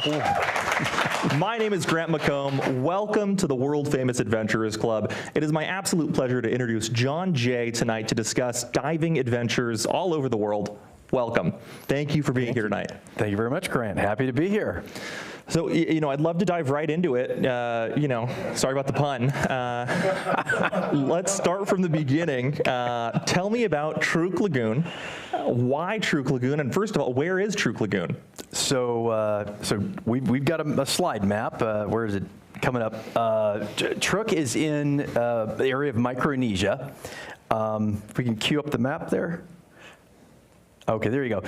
My name is Grant McComb. Welcome to the World Famous Adventurers Club. It is my absolute pleasure to introduce John Jay tonight to discuss diving adventures all over the world. Welcome. Thank you for being here tonight. Thank you very much, Grant. Happy to be here. So, I'd love to dive right into it. Sorry about the pun. Let's start from the beginning. Tell me about Truk Lagoon. Why Truk Lagoon? And first of all, where is Truk Lagoon? So we've got a slide map. Where is it coming up? Truk is in the area of Micronesia. If we can cue up the map there. Okay, there you go.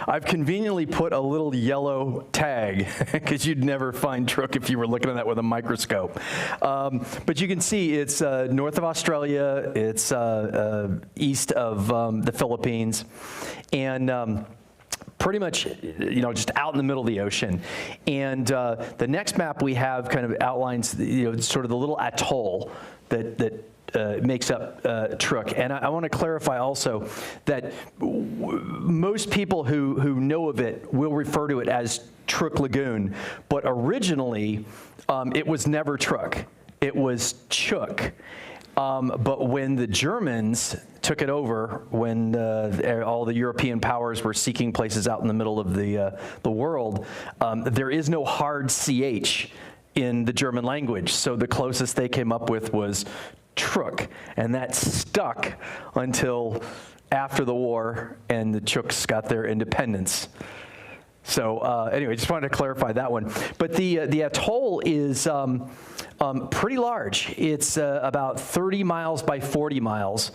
I've conveniently put a little yellow tag because you'd never find Truk if you were looking at that with a microscope. But you can see it's north of Australia, it's east of the Philippines, and pretty much, just out in the middle of the ocean. And the next map we have kind of outlines, sort of the little atoll that makes up Truk. And I want to clarify also that most people who know of it will refer to it as Truk Lagoon, but originally it was never Truk. It was Chuuk. But when the Germans took it over, when all the European powers were seeking places out in the middle of the world, there is no hard CH in the German language. So the closest they came up with was Truk, and that stuck until after the war and the Chuuks got their independence. So anyway, just wanted to clarify that one. But the atoll is pretty large. It's about 30 miles by 40 miles,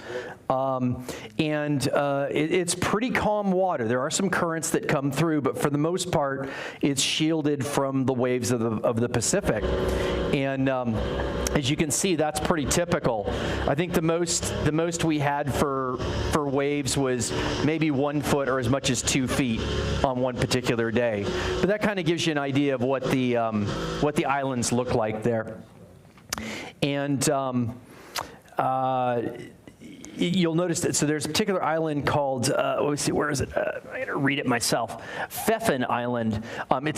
and it's pretty calm water. There are some currents that come through, but for the most part, it's shielded from the waves of the Pacific. And as you can see, that's pretty typical. I think the most we had for waves was maybe 1 foot or as much as 2 feet on one particular day. But that kind of gives you an idea of what the islands look like there. And you'll notice that, so there's a particular island called, let me see, where is it? I gotta read it myself. Pfeffen Island.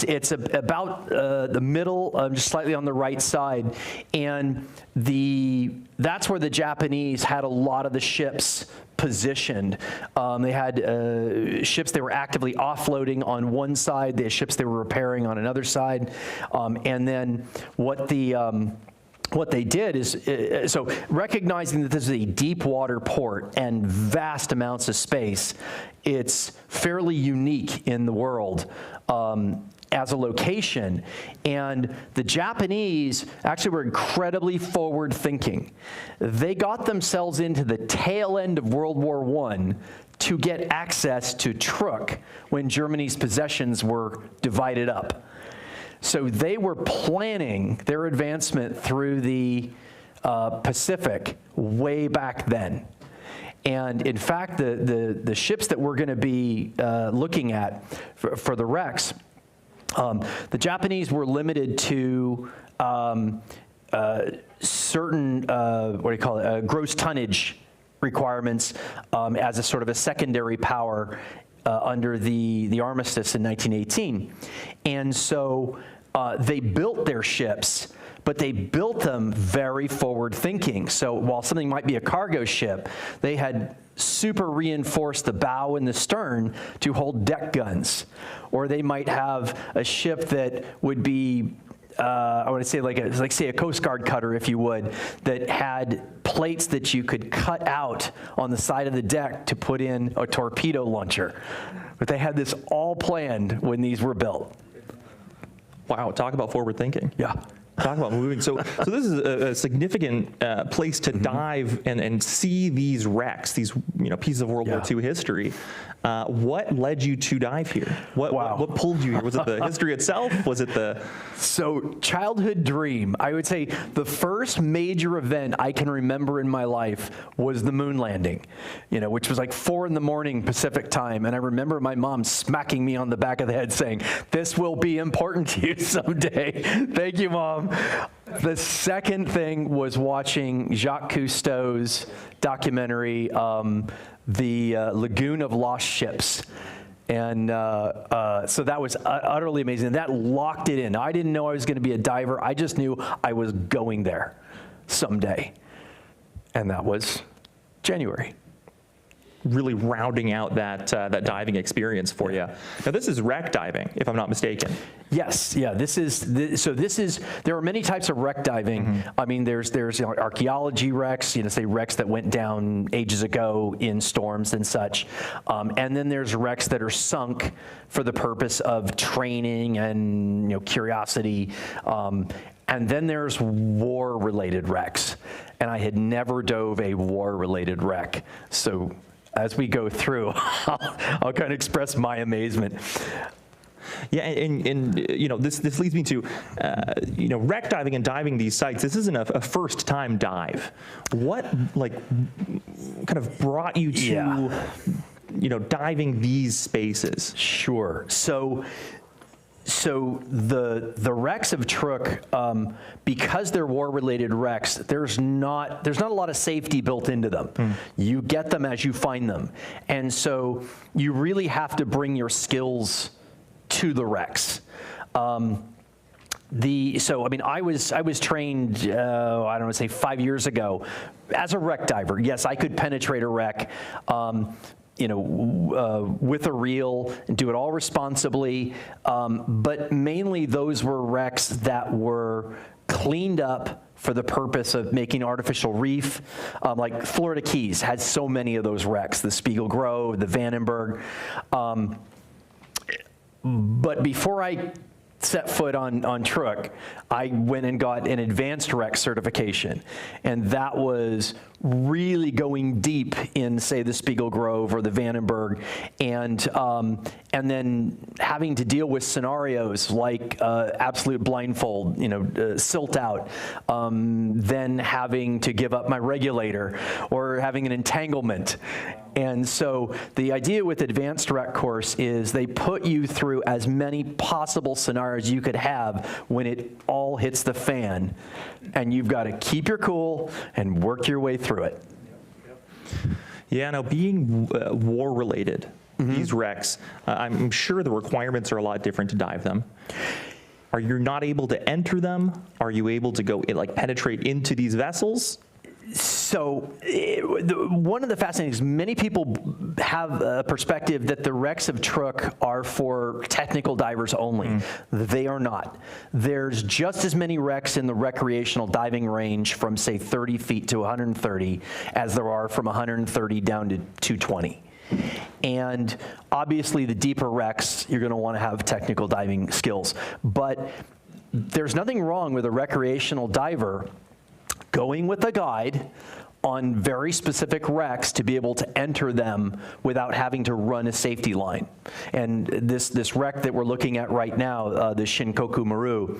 It's about the middle, just slightly on the right side. And that's where the Japanese had a lot of the ships positioned. They had ships they were actively offloading on one side. They had ships they were repairing on another side. And then what they did is, so recognizing that this is a deep water port and vast amounts of space, it's fairly unique in the world as a location. And the Japanese actually were incredibly forward thinking. They got themselves into the tail end of World War I to get access to Truk when Germany's possessions were divided up. So they were planning their advancement through the Pacific way back then. And in fact, the ships that we're going to be looking at for the wrecks, the Japanese were limited to certain, gross tonnage requirements as a sort of a secondary power under the armistice in 1918. And so they built their ships, but they built them very forward thinking. So while something might be a cargo ship, they had super reinforced the bow and the stern to hold deck guns. Or they might have a ship that would be, I want to say say a Coast Guard cutter, if you would, that had plates that you could cut out on the side of the deck to put in a torpedo launcher. But they had this all planned when these were built. Wow, talk about forward thinking. Yeah. Talk about moving. So this is a significant place to dive and see these wrecks, these pieces of World War II history. What led you to dive here? What pulled you here? Was it the history itself? Was it the... So childhood dream, I would say the first major event I can remember in my life was the moon landing, which was like 4 in the morning Pacific time. And I remember my mom smacking me on the back of the head saying, "This will be important to you someday." Thank you, Mom. The second thing was watching Jacques Cousteau's documentary, The Lagoon of Lost Ships. And so that was utterly amazing. That locked it in. I didn't know I was going to be a diver. I just knew I was going there someday. And that was January. Really rounding out that diving experience for you. Now this is wreck diving, if I'm not mistaken. Yes, yeah. This is there are many types of wreck diving. I mean, there's archaeology wrecks, say wrecks that went down ages ago in storms and such, and then there's wrecks that are sunk for the purpose of training and curiosity. And then there's war-related wrecks, and I had never dove a war-related wreck, so. As we go through, I'll kind of express my amazement. Yeah, and this leads me to wreck diving and diving these sites. This isn't a first time dive. What kind of brought you to diving these spaces? Sure. So the wrecks of Truk, because they're war-related wrecks, there's not a lot of safety built into them. You get them as you find them, and so you really have to bring your skills to the wrecks. I was trained, I don't want to say 5 years ago, as a wreck diver. Yes, I could penetrate a wreck. With a reel, and do it all responsibly, but mainly those were wrecks that were cleaned up for the purpose of making artificial reef. Like Florida Keys had so many of those wrecks, the Spiegel Grove, the Vandenberg. But before I set foot on Truk, I went and got an advanced wreck certification, and that was really going deep in, say, the Spiegel Grove or the Vandenberg, and then having to deal with scenarios like absolute blindfold, silt out, then having to give up my regulator or having an entanglement. And so the idea with advanced wreck course is they put you through as many possible scenarios you could have when it all hits the fan, and you've got to keep your cool and work your way through it. Yeah, now being war-related, these wrecks, I'm sure the requirements are a lot different to dive them. Are you not able to enter them? Are you able to go penetrate into these vessels? So one of the fascinating things, many people have a perspective that the wrecks of Truk are for technical divers only. They are not. There's just as many wrecks in the recreational diving range from, say, 30 feet to 130 as there are from 130 down to 220. And obviously the deeper wrecks, you're going to want to have technical diving skills. But there's nothing wrong with a recreational diver going with a guide on very specific wrecks to be able to enter them without having to run a safety line. And this wreck that we're looking at right now, the Shinkoku Maru,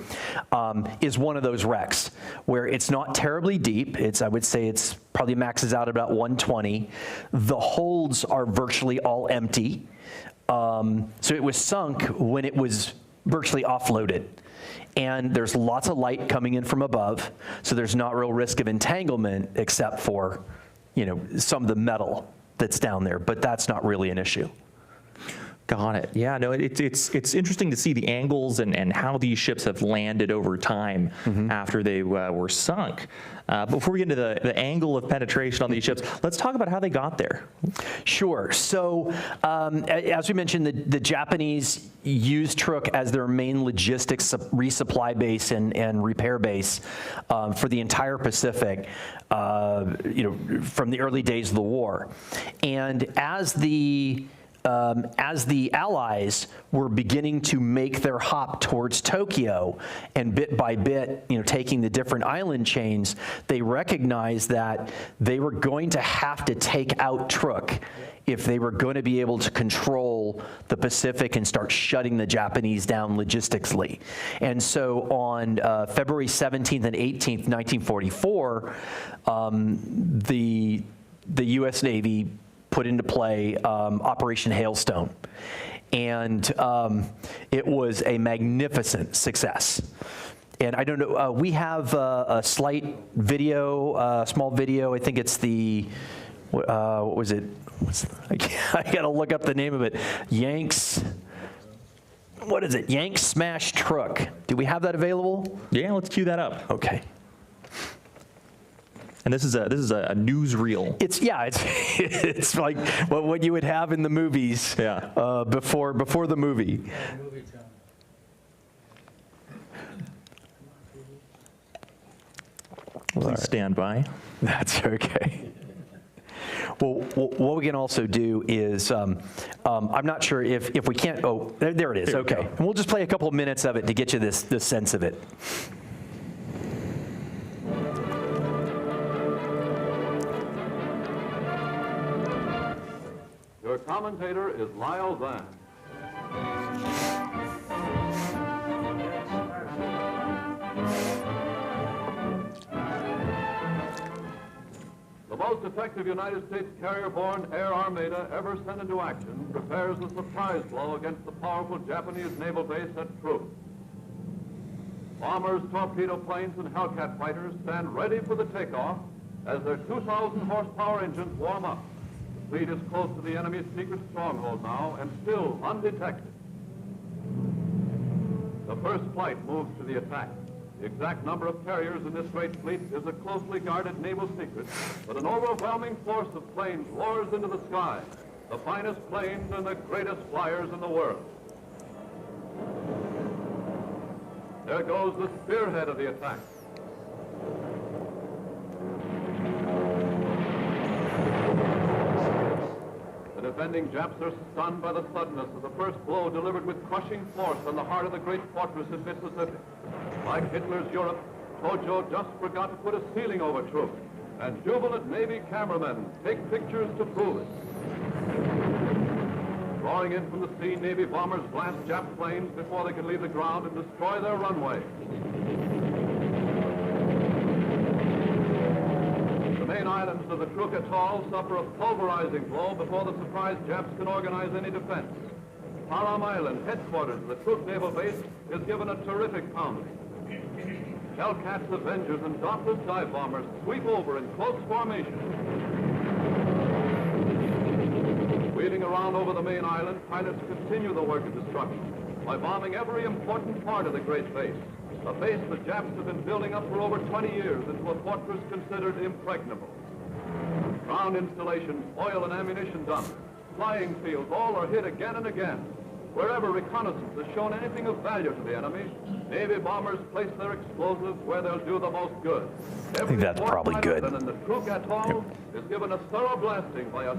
is one of those wrecks where it's not terribly deep. I would say it's probably maxes out about 120. The holds are virtually all empty. So it was sunk when it was virtually offloaded. And there's lots of light coming in from above, so there's not real risk of entanglement except for, some of the metal that's down there, but that's not really an issue. Got it. Yeah, no, it's interesting to see the angles and how these ships have landed over time after they were sunk. Before we get into the angle of penetration on these ships, let's talk about how they got there. Sure. So as we mentioned, the Japanese used Truk as their main logistics resupply base and repair base for the entire Pacific, from the early days of the war. And as the Allies were beginning to make their hop towards Tokyo, and bit by bit, taking the different island chains, they recognized that they were going to have to take out Truk if they were going to be able to control the Pacific and start shutting the Japanese down logistically. And so on February 17th and 18th, 1944, the U.S. Navy put into play Operation Hailstone. And it was a magnificent success. And I don't know, we have a slight video, small video, I think it's the what was it? I got to look up the name of it. What is it? Yanks Smash Truk. Do we have that available? Yeah, let's cue that up. Okay. And this is a newsreel. It's like what you would have in the movies. Yeah. Before the movie. Please stand by. That's okay. Well, what we can also do is, I'm not sure if we can't, there it is, There we okay. go. And we'll just play a couple of minutes of it to get you this sense of it. Your commentator is Lyle Zahn. The most effective United States carrier-borne air armada ever sent into action prepares a surprise blow against the powerful Japanese naval base at Truk. Bombers, torpedo planes, and Hellcat fighters stand ready for the takeoff as their 2,000 horsepower engines warm up. The fleet is close to the enemy's secret stronghold now and still undetected. The first flight moves to the attack. The exact number of carriers in this great fleet is a closely guarded naval secret, but an overwhelming force of planes roars into the sky, the finest planes and the greatest flyers in the world. There goes the spearhead of the attack. The defending Japs are stunned by the suddenness of the first blow delivered with crushing force on the heart of the great fortress in Mississippi. Like Hitler's Europe, Tojo just forgot to put a ceiling over Truk, and jubilant Navy cameramen take pictures to prove it. Roaring in from the sea, Navy bombers blast Jap planes before they can leave the ground and destroy their runway. The main islands of the Truk atoll suffer a pulverizing blow before the surprised Japs can organize any defense. Param Island, headquarters of the Truk naval base, is given a terrific pounding. Hellcats, Avengers, and Doppler's dive bombers sweep over in close formation. Wheeling around over the main island, pilots continue the work of destruction by bombing every important part of the great base. A base the Japs have been building up for over 20 years into a fortress considered impregnable. Ground installations, oil and ammunition dumps, flying fields, all are hit again and again. Wherever reconnaissance has shown anything of value to the enemy, Navy bombers place their explosives where they'll do the most good. I think that's probably good. And the Truk atoll is given a thorough blasting by us.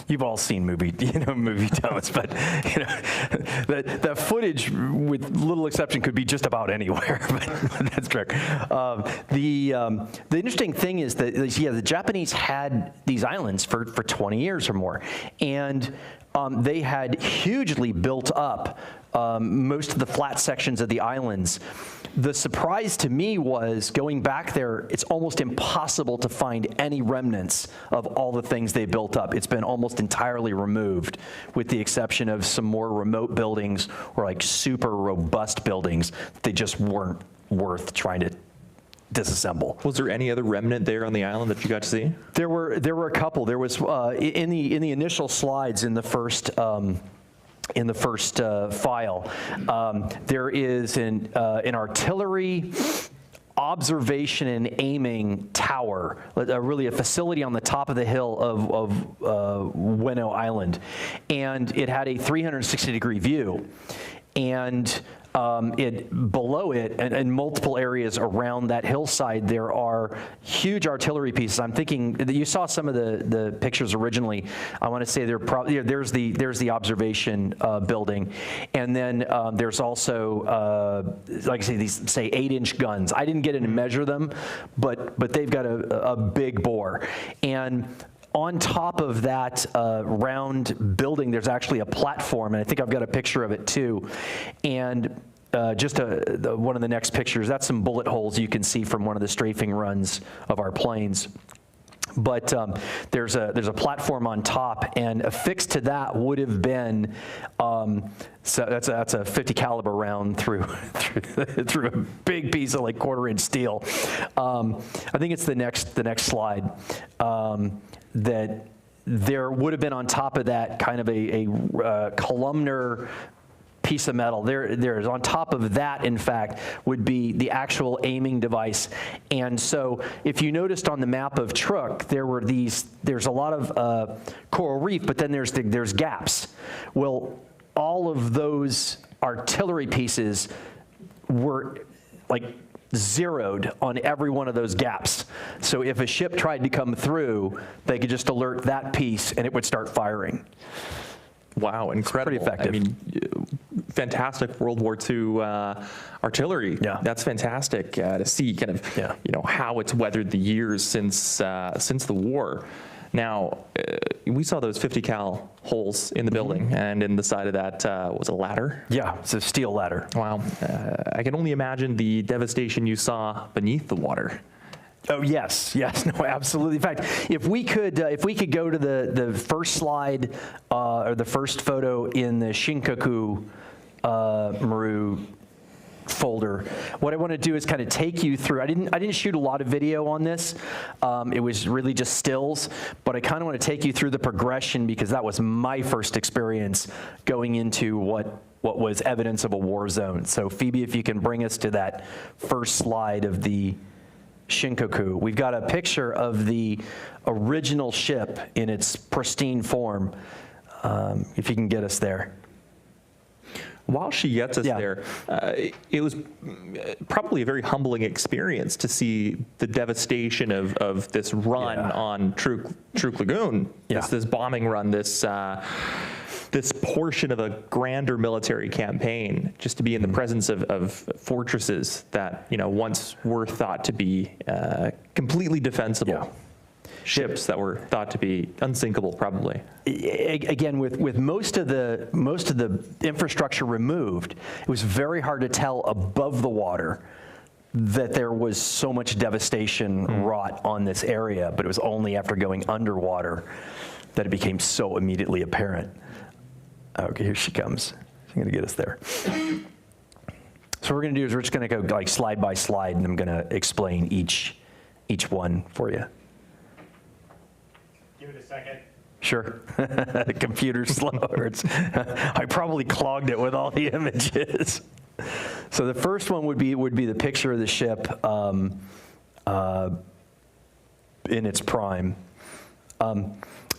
You've all seen movie tones, but the footage, with little exception, could be just about anywhere. But that's correct. The interesting thing is that the Japanese had these islands for 20 years or more, and they had hugely built up most of the flat sections of the islands. The surprise to me was going back there, it's almost impossible to find any remnants of all the things they built up. It's been almost entirely removed, with the exception of some more remote buildings or like super robust buildings. They just weren't worth trying to disassemble. Was there any other remnant there on the island that you got to see? There were a couple. There was in the initial slides in the first file. There is an artillery observation and aiming tower, really a facility on the top of the hill of WWII Island, and it had a 360-degree view. And below it, and in multiple areas around that hillside, there are huge artillery pieces. I'm thinking that you saw some of the pictures originally. I want to say there's the observation building, and then there's also like I say, these 8-inch guns. I didn't get in and measure them, but they've got a big bore. And on top of that round building, there's actually a platform, and I think I've got a picture of it too. And just one of the next pictures, that's some bullet holes you can see from one of the strafing runs of our planes. But there's a platform on top, and affixed to that would have been so that's a 50 caliber round through a big piece of like 1/4-inch steel. I think it's the next slide. That there would have been on top of that kind of a columnar piece of metal. There's on top of that, in fact, would be the actual aiming device. And so if you noticed on the map of Truk, there's a lot of coral reef, but then there's gaps. Well, all of those artillery pieces were like zeroed on every one of those gaps. So if a ship tried to come through, they could just alert that piece and it would start firing. Wow, incredible. Pretty effective. I mean, fantastic World War II artillery. Yeah. That's fantastic to see kind of, you know, how it's weathered the years since the war. Now, we saw those 50 cal holes in the building, and in the side of that was a ladder. Yeah, it's a steel ladder. Wow. I can only imagine the devastation you saw beneath the water. Oh yes, no, absolutely. In fact, if we could go to the first slide or the first photo in the Shinkaku Maru folder, what I want to do is kind of take you through. I didn't shoot a lot of video on this. It was really just stills, but I kind of want to take you through the progression because that was my first experience going into what was evidence of a war zone. So Phoebe, if you can bring us to that first slide of the Shinkaku. We've got a picture of the original ship in its pristine form, if you can get us there. While she gets us there, it was probably a very humbling experience to see the devastation of this run on Truk Lagoon, this bombing run, this portion of a grander military campaign, just to be in the presence of fortresses that, you know, once were thought to be completely defensible. Ships that were thought to be unsinkable, probably. Again, with most of the infrastructure removed, it was very hard to tell above the water that there was so much devastation wrought on this area, but it was only after going underwater that it became so immediately apparent. Okay, here she comes. She's going to get us there. So what we're going to do is we're just going to go like slide by slide, and I'm going to explain each one for you. Give it a second. Sure. The computer's slow. I probably clogged it with all the images. So the first one would be the picture of the ship in its prime.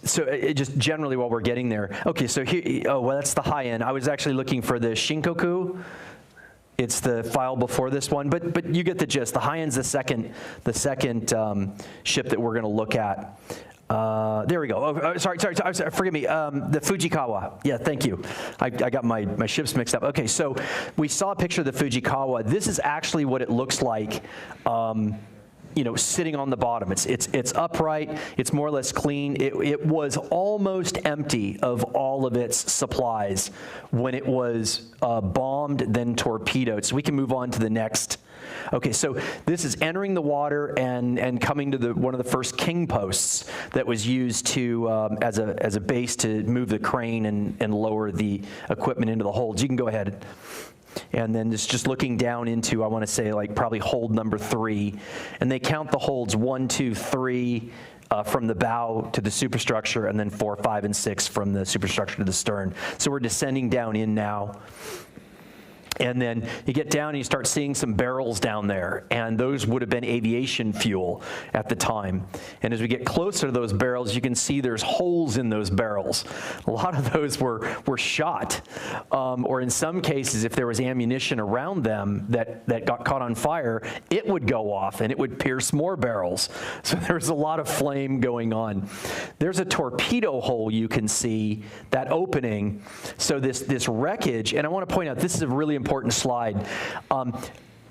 So just generally while we're getting there, okay, so here, well, that's the high end. I was actually looking for the Shinkaku. It's the file before this one, but you get the gist. The high end's the second ship that we're going to look at. There we go. Oh, sorry, forgive me. The Fujikawa. Yeah, thank you. I got my ships mixed up. Okay, so we saw a picture of the Fujikawa. This is actually what it looks like. You know, sitting on the bottom. It's upright. It's more or less clean. It was almost empty of all of its supplies when it was bombed, then torpedoed. So we can move on to the next. Okay, so this is entering the water and coming to one of the first king posts that was used to as a base to move the crane and lower the equipment into the holds. You can go ahead. And then it's just looking down into, I want to say, like probably hold number 3. And they count the holds 1, 2, 3 from the bow to the superstructure, and then 4, 5, and 6 from the superstructure to the stern. So we're descending down in now. And then you get down and you start seeing some barrels down there, and those would have been aviation fuel at the time. And as we get closer to those barrels, you can see there's holes in those barrels. A lot of those were shot, or in some cases, if there was ammunition around them that got caught on fire, it would go off and it would pierce more barrels. So there's a lot of flame going on. There's a torpedo hole you can see, that opening. So this wreckage, and I want to point out, this is a really important slide.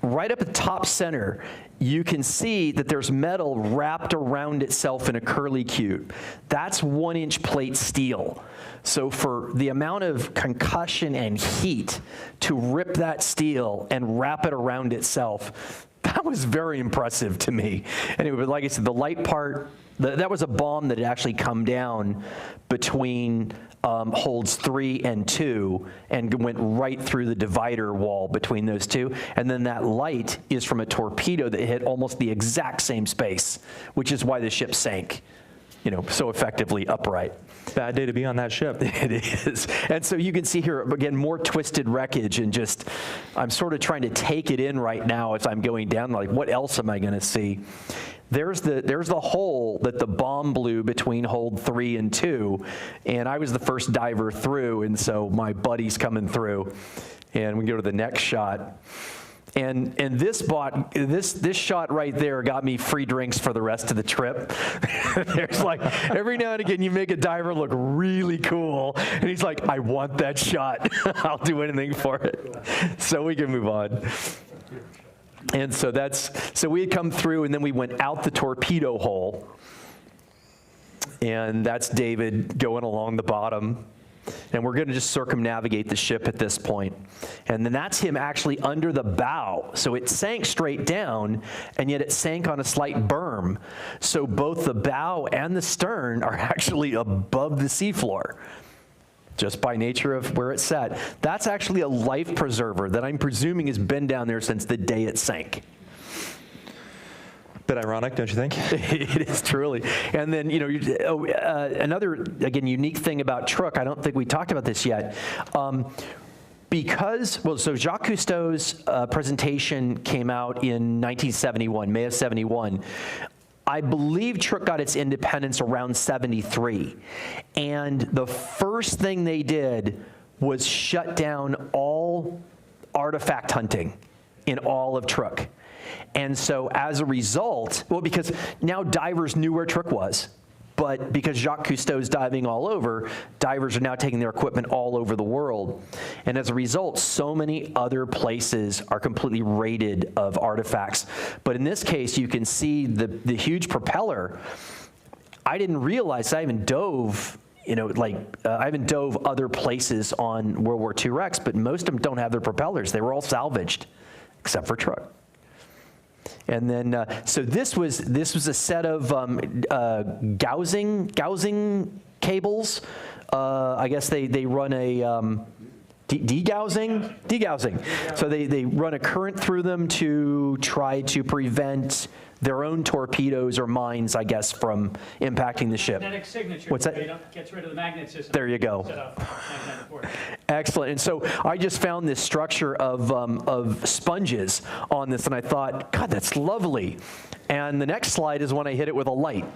Right up at the top center, you can see that there's metal wrapped around itself in a curlicue. That's 1-inch plate steel. So for the amount of concussion and heat to rip that steel and wrap it around itself, that was very impressive to me. And it was, like I said, the light part, that was a bomb that had actually come down between holds 3 and 2 and went right through the divider wall between those two. And then that light is from a torpedo that hit almost the exact same space, which is why the ship sank. so effectively upright. Bad day to be on that ship. It is. And so you can see here, again, more twisted wreckage, and just, I'm sort of trying to take it in right now as I'm going down, like, what else am I going to see? There's the hole that the bomb blew between hold 3 and 2, and I was the first diver through, and so my buddy's coming through. And we go to the next shot. And this shot right there got me free drinks for the rest of the trip. There's like, every now and again you make a diver look really cool, and he's like, I want that shot. I'll do anything for it. So we can move on. And so we had come through, and then we went out the torpedo hole. And that's David going along the bottom. And we're going to just circumnavigate the ship at this point. And then that's him actually under the bow. So it sank straight down, and yet it sank on a slight berm. So both the bow and the stern are actually above the seafloor, just by nature of where it's set. That's actually a life preserver that I'm presuming has been down there since the day it sank. Bit ironic, don't you think? It is truly. And then, another, again, unique thing about Truk, I don't think we talked about this yet. So Jacques Cousteau's presentation came out in 1971, May of 71. I believe Truk got its independence around 73. And the first thing they did was shut down all artifact hunting in all of Truk. And so as a result, because now divers knew where Truk was, but because Jacques Cousteau's diving all over, divers are now taking their equipment all over the world. And as a result, so many other places are completely raided of artifacts. But in this case, you can see the huge propeller. I didn't realize, I even dove, I haven't dove other places on World War II wrecks, but most of them don't have their propellers. They were all salvaged, except for Truk. And then, so this was a set of gouging cables. I guess they run a degaussing. So they run a current through them to try to prevent their own torpedoes or mines, I guess, from impacting the ship. Magnetic signature. What's that? Gets rid of the magnet system. There you go. Excellent. And so I just found this structure of sponges on this, and I thought, God, that's lovely. And the next slide is when I hit it with a light.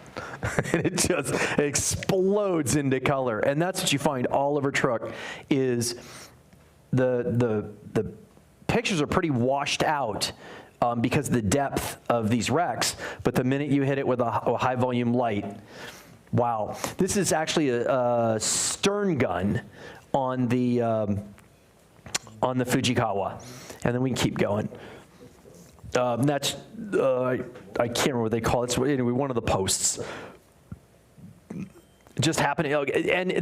And it just explodes into color. And that's what you find all over Truk, is the pictures are pretty washed out because of the depth of these wrecks, but the minute you hit it with a high volume light, wow. This is actually a stern gun on the Fujikawa, and then we can keep going. That's, I can't remember what they call it, so anyway, one of the posts. Just happening, and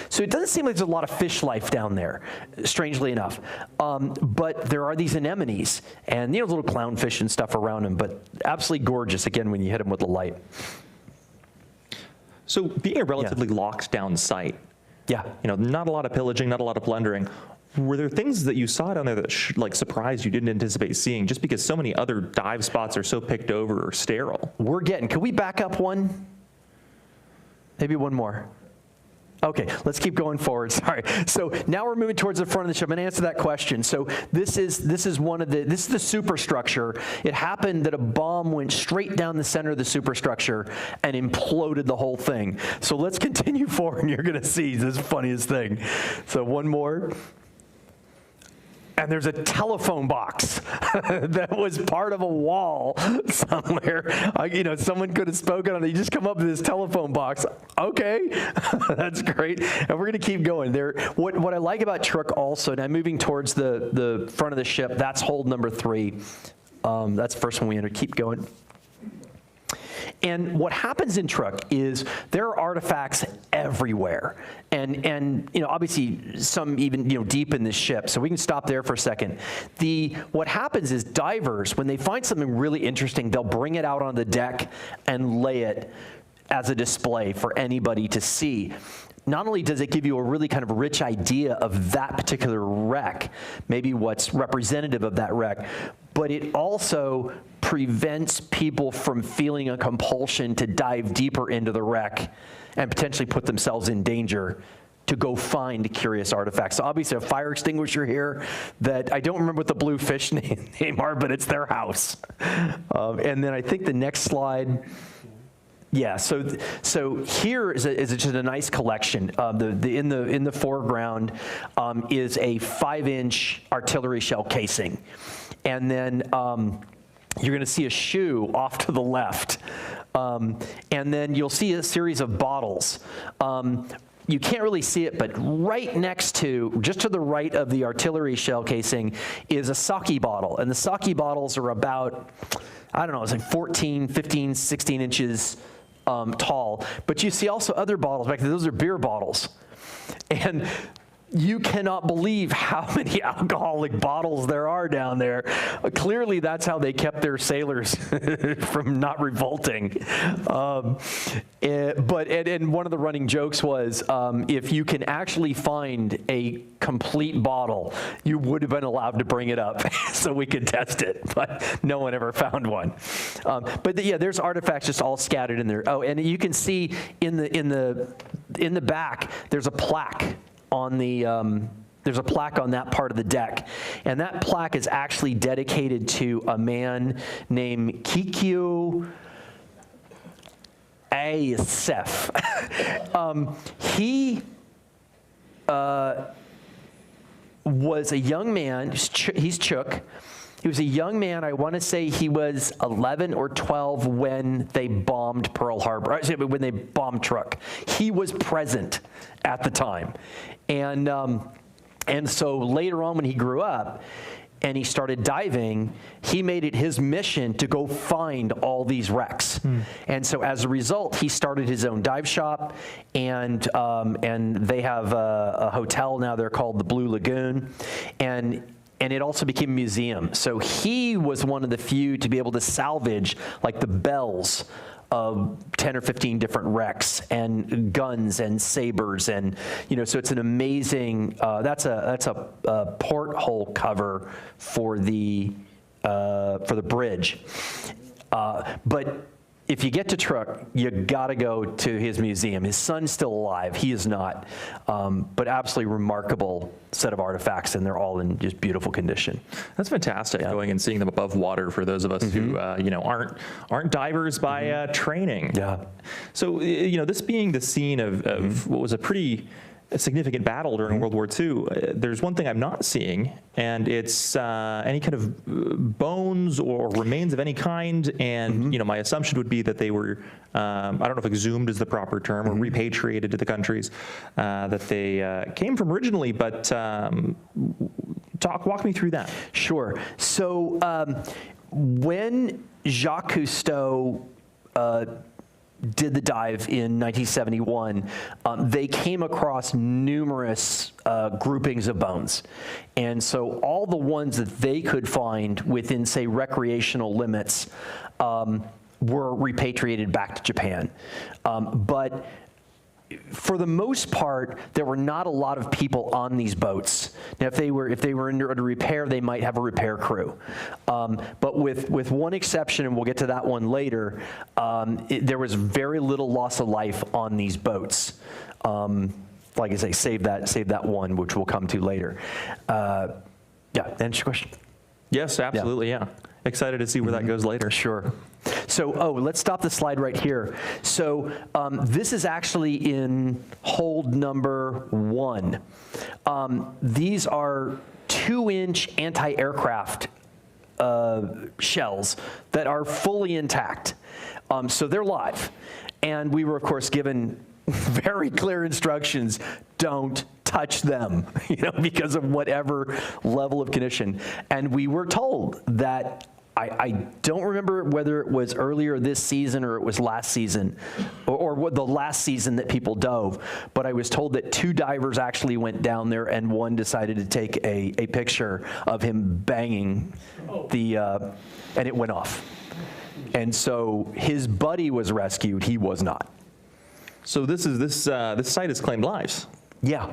so it doesn't seem like there's a lot of fish life down there, strangely enough. But there are these anemones and little clownfish and stuff around them, but absolutely gorgeous, again, when you hit them with the light. So being a relatively locked down site, not a lot of pillaging, not a lot of plundering, were there things that you saw down there that surprised you, didn't anticipate seeing, just because so many other dive spots are so picked over or sterile? Can we back up one? Maybe one more. Okay, let's keep going forward. Sorry. So now we're moving towards the front of the ship. I'm going to answer that question. So this is the superstructure. It happened that a bomb went straight down the center of the superstructure and imploded the whole thing. So let's continue forward, and you're going to see this funniest thing. So one more. And there's a telephone box that was part of a wall somewhere. Someone could have spoken on it. You just come up to this telephone box. Okay, that's great. And we're going to keep going. What I like about Truk also, and I'm moving towards the front of the ship, that's hold number 3. That's the first one we entered. Keep going. And what happens in Truk is there are artifacts everywhere, and obviously some even deep in this ship. So we can stop there for a second. What happens is divers, when they find something really interesting, they'll bring it out on the deck and lay it as a display for anybody to see. Not only does it give you a really kind of rich idea of that particular wreck, maybe what's representative of that wreck, but it also prevents people from feeling a compulsion to dive deeper into the wreck and potentially put themselves in danger to go find curious artifacts. So obviously a fire extinguisher here that I don't remember what the blue fish name are, but it's their house. And then I think the next slide, yeah, so here is just a nice collection. In the foreground is a 5-inch artillery shell casing. And then you're going to see a shoe off to the left. And then you'll see a series of bottles. You can't really see it, but right next to, just to the right of the artillery shell casing, is a sake bottle. And the sake bottles are about, I don't know, it's like 14, 15, 16 inches tall. But you see also other bottles back there. Those are beer bottles. And you cannot believe how many alcoholic bottles there are down there. Clearly, that's how they kept their sailors from not revolting. And one of the running jokes was, if you can actually find a complete bottle, you would have been allowed to bring it up so we could test it, but no one ever found one. Yeah, there's artifacts just all scattered in there. Oh, and you can see in the back, there's a plaque on the, there's a plaque on that part of the deck. And that plaque is actually dedicated to a man named Kikyu Asef. He was a young man, he's Chuuk. He was a young man, I want to say he was 11 or 12 when they bombed Pearl Harbor, when they bombed Truk. He was present at the time. And so later on when he grew up and he started diving, he made it his mission to go find all these wrecks. And so as a result, he started his own dive shop, and they have a hotel now, they're called the Blue Lagoon. And it also became a museum. So he was one of the few to be able to salvage like the bells of 10 or 15 different wrecks and guns and sabers, and so it's an amazing. That's a porthole cover for the bridge, but. If you get to Truk, you gotta go to his museum. His son's still alive, he is not, but absolutely remarkable set of artifacts, and they're all in just beautiful condition. That's fantastic, going and seeing them above water for those of us who aren't divers by training. Yeah. So this being the scene of what was a pretty significant battle during World War II, there's one thing I'm not seeing, and it's any kind of bones or remains of any kind. And my assumption would be that they were, I don't know if exhumed is the proper term, or repatriated to the countries that they came from originally. But walk me through that. Sure. So when Jacques Cousteau did the dive in 1971, they came across numerous groupings of bones. And so all the ones that they could find within, say, recreational limits were repatriated back to Japan. But for the most part, there were not a lot of people on these boats. Now, if they were under repair, they might have a repair crew. But with one exception, and we'll get to that one later, there was very little loss of life on these boats. Like I say, save that one, which we'll come to later. Yeah, answer your question. Yes, absolutely. Yeah. Excited to see where that goes later. Sure. So, let's stop the slide right here. So, this is actually in hold number 1. These are 2-inch anti-aircraft shells that are fully intact. So they're live. And we were, of course, given very clear instructions: don't touch them, because of whatever level of condition. And we were told that, I don't remember whether it was earlier this season or it was last season, or the last season that people dove, but I was told that 2 divers actually went down there, and one decided to take a picture of him banging and it went off. And so his buddy was rescued, he was not. So this site has claimed lives. Yeah.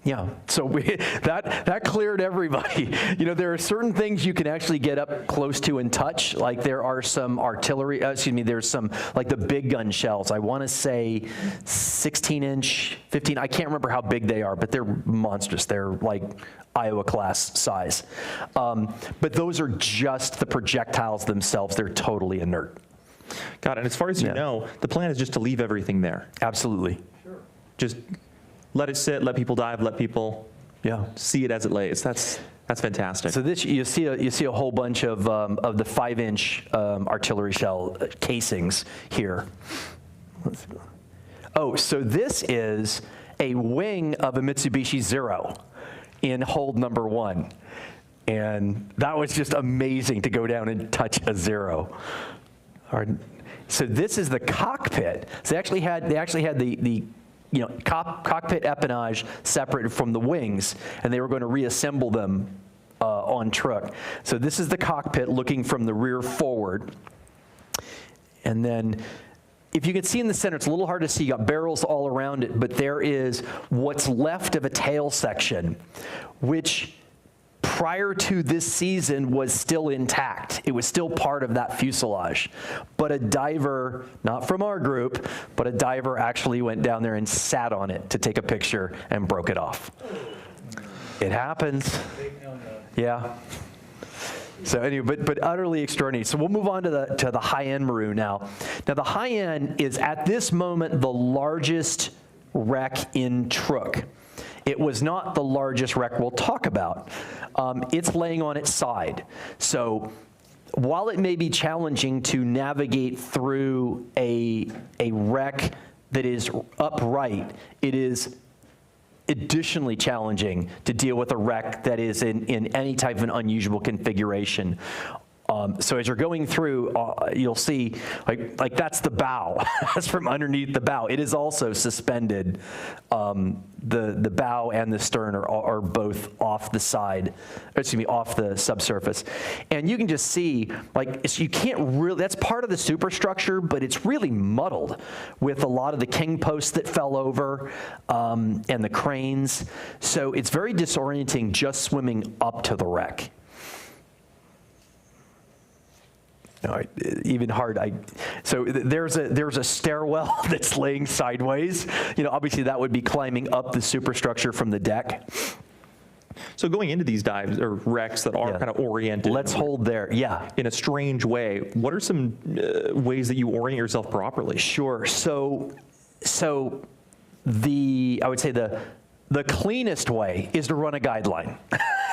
Yeah, so that cleared everybody. You know, there are certain things you can actually get up close to and touch, like there are some artillery, there's some, like the big gun shells. I want to say 16-inch, 15, I can't remember how big they are, but they're monstrous. They're like Iowa-class size. But those are just the projectiles themselves. They're totally inert. Got it. And as far as you know, the plan is just to leave everything there. Absolutely. Sure. Just let it sit, let people dive, let people see it as it lays. That's fantastic. So this you see a whole bunch of the 5-inch artillery shell casings here. Oh, so this is a wing of a Mitsubishi Zero in hold number 1, and that was just amazing to go down and touch a Zero. So this is the cockpit. So they actually had the cockpit empennage separated from the wings, and they were going to reassemble them on Truk. So this is the cockpit looking from the rear forward. And then if you can see in the center, it's a little hard to see. You got barrels all around it, but there is what's left of a tail section, which prior to this season was still intact. It was still part of that fuselage. But a diver, not from our group, but a diver actually went down there and sat on it to take a picture and broke it off. It happens. Yeah. So anyway, but utterly extraordinary. So we'll move on to the high-end Maru now. Now the high-end is at this moment the largest wreck in Truk. It was not the largest wreck we'll talk about. It's laying on its side. So while it may be challenging to navigate through a wreck that is upright, it is additionally challenging to deal with a wreck that is in any type of an unusual configuration. So as you're going through, you'll see, like that's the bow. That's from underneath the bow. It is also suspended. The bow and the stern are both off the side, off the subsurface. And you can just see, you can't really, that's part of the superstructure, but it's really muddled with a lot of the king posts that fell over and the cranes. So it's very disorienting just swimming up to the wreck. No, even hard. So there's a stairwell that's laying sideways. Obviously that would be climbing up the superstructure from the deck. So going into these dives or wrecks that are kind of oriented. Let's hold there. Yeah. In a strange way. What are some ways that you orient yourself properly? Sure. So I would say the cleanest way is to run a guideline.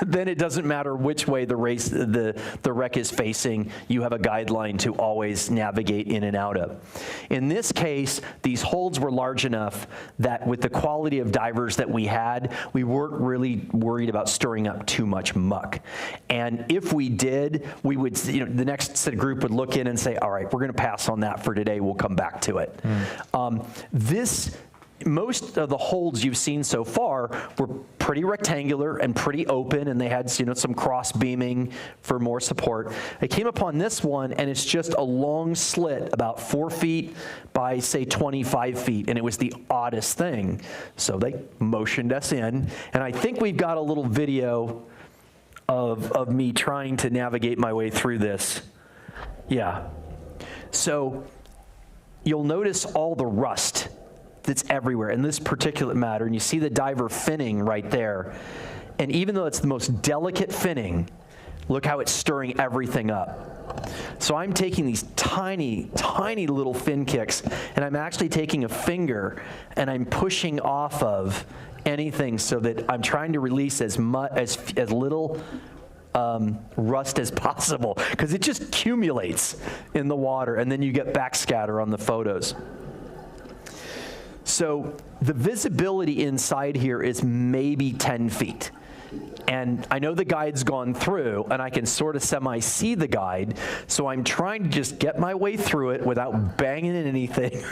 Then it doesn't matter which way the wreck is facing, you have a guideline to always navigate in and out of. In this case, these holds were large enough that with the quality of divers that we had, we weren't really worried about stirring up too much muck. And if we did, we would, the next group would look in and say, all right, we're going to pass on that for today, we'll come back to it. Most of the holds you've seen so far were pretty rectangular and pretty open, and they had some cross beaming for more support. I came upon this one, and it's just a long slit about 4 feet by, say, 25 feet, and it was the oddest thing. So they motioned us in, and I think we've got a little video of me trying to navigate my way through this. Yeah. So you'll notice all the rust that's everywhere in this particulate matter, and you see the diver finning right there. And even though it's the most delicate finning, look how it's stirring everything up. So I'm taking these tiny, tiny little fin kicks, and I'm actually taking a finger, and I'm pushing off of anything so that I'm trying to release as little rust as possible, because it just accumulates in the water, and then you get backscatter on the photos. So the visibility inside here is maybe 10 feet. And I know the guide's gone through, and I can sort of semi-see the guide, so I'm trying to just get my way through it without banging in anything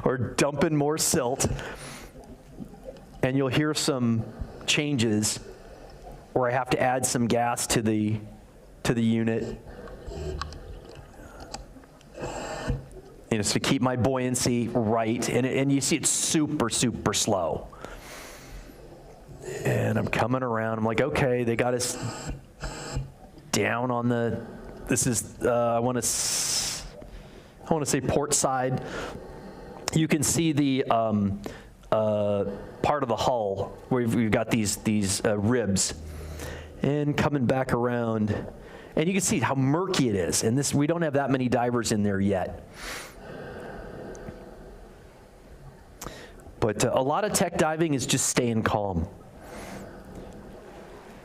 or dumping more silt. And you'll hear some changes where I have to add some gas to the unit. To keep my buoyancy right, and you see it's super, super slow. And I'm coming around. I'm like, okay, they got us down on the, this is, I want to say port side. You can see the part of the hull where we've got these ribs. And coming back around, and you can see how murky it is. And this, we don't have that many divers in there yet. But a lot of tech diving is just staying calm.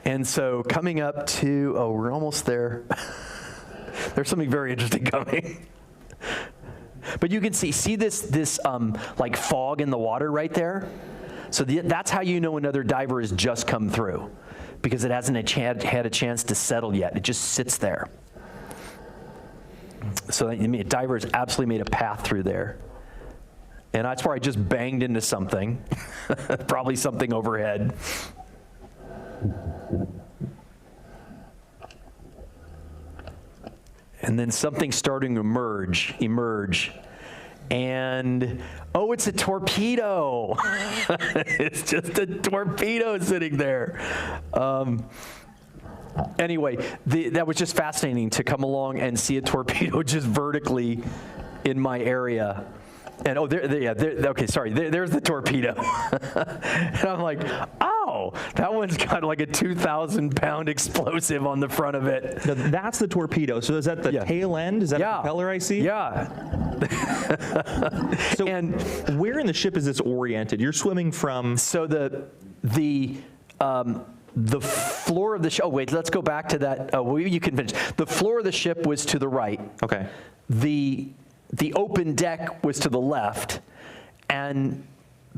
And so coming up to, oh, we're almost there. There's something very interesting coming. But you can see this like fog in the water right there? So that's how you know another diver has just come through, because it hasn't had a chance to settle yet. It just sits there. So a diver has absolutely made a path through there. And that's where I just banged into something, probably something overhead. And then something starting to emerge. And, oh, it's a torpedo. It's just a torpedo sitting there. Anyway, that was just fascinating to come along and see a torpedo just vertically in my area. And, oh, okay, sorry, there's the torpedo. And I'm like, oh, that one's got like a 2,000-pound explosive on the front of it. Now, that's the torpedo. So is that the tail end? Is that a propeller I see? Yeah. So, and where in the ship is this oriented? You're swimming from? So the floor of the ship, oh wait, let's go back to that. Well, you can finish. The floor of the ship was to the right. Okay. The open deck was to the left, and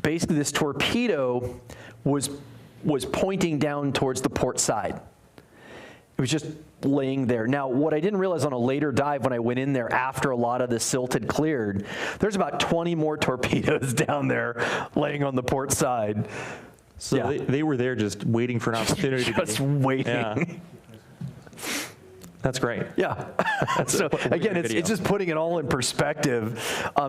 basically this torpedo was pointing down towards the port side. It was just laying there. Now, what I didn't realize on a later dive when I went in there after a lot of the silt had cleared, there's about 20 more torpedoes down there laying on the port side. So they were there just waiting for an opportunity. Just waiting. Yeah. That's great. Yeah. So again, it's just putting it all in perspective.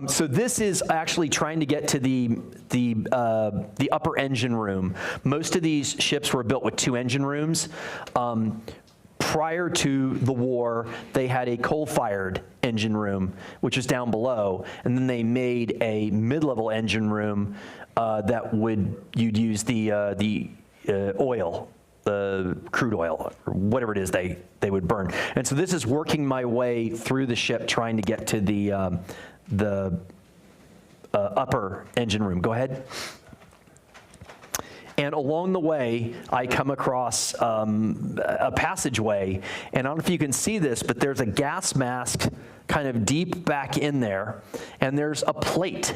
So this is actually trying to get to the upper engine room. Most of these ships were built with 2 engine rooms. Prior to the war, they had a coal-fired engine room, which is down below, and then they made a mid-level engine room that you'd use the oil. Crude oil, or whatever it is they would burn. And so this is working my way through the ship trying to get to the upper engine room. Go ahead. And along the way, I come across a passageway, and I don't know if you can see this, but there's a gas mask kind of deep back in there, and there's a plate.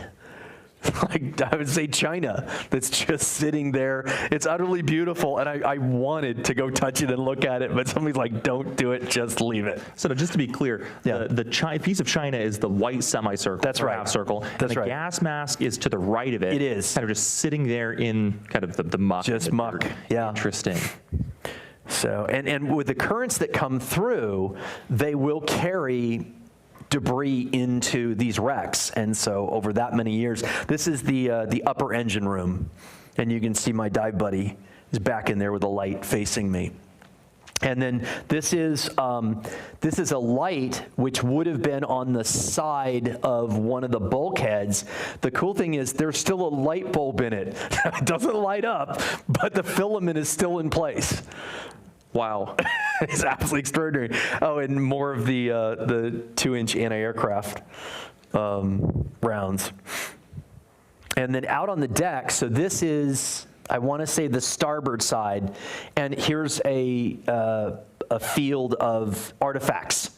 Like I would say China, that's just sitting there. It's utterly beautiful, and I wanted to go touch it and look at it, but somebody's like, don't do it, just leave it. So just to be clear, the piece of China is the white semicircle. That's right. Half circle. That's and right. The gas mask is to the right of it. It is. Kind of just sitting there in kind of the muck. Just muck, yeah. Interesting. So, and with the currents that come through, they will carry debris into these wrecks, and so over that many years, this is the upper engine room, and you can see my dive buddy is back in there with a light facing me. And then this is a light which would have been on the side of one of the bulkheads. The cool thing is there's still a light bulb in it. It doesn't light up, but the filament is still in place. Wow. It's absolutely extraordinary. Oh, and more of the 2-inch anti-aircraft rounds. And then out on the deck, so this is, I want to say, the starboard side, and here's a field of artifacts.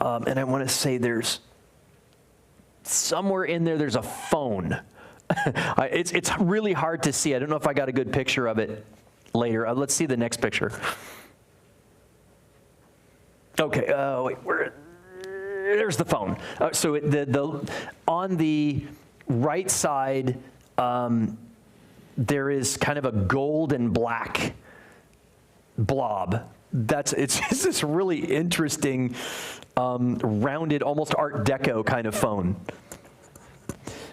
And I want to say there's, somewhere in there's a phone. It's really hard to see. I don't know if I got a good picture of it later. Let's see the next picture. Okay, wait, there's the phone. So on the right side, there is kind of a gold and black blob. It's this really interesting, rounded, almost Art Deco kind of phone.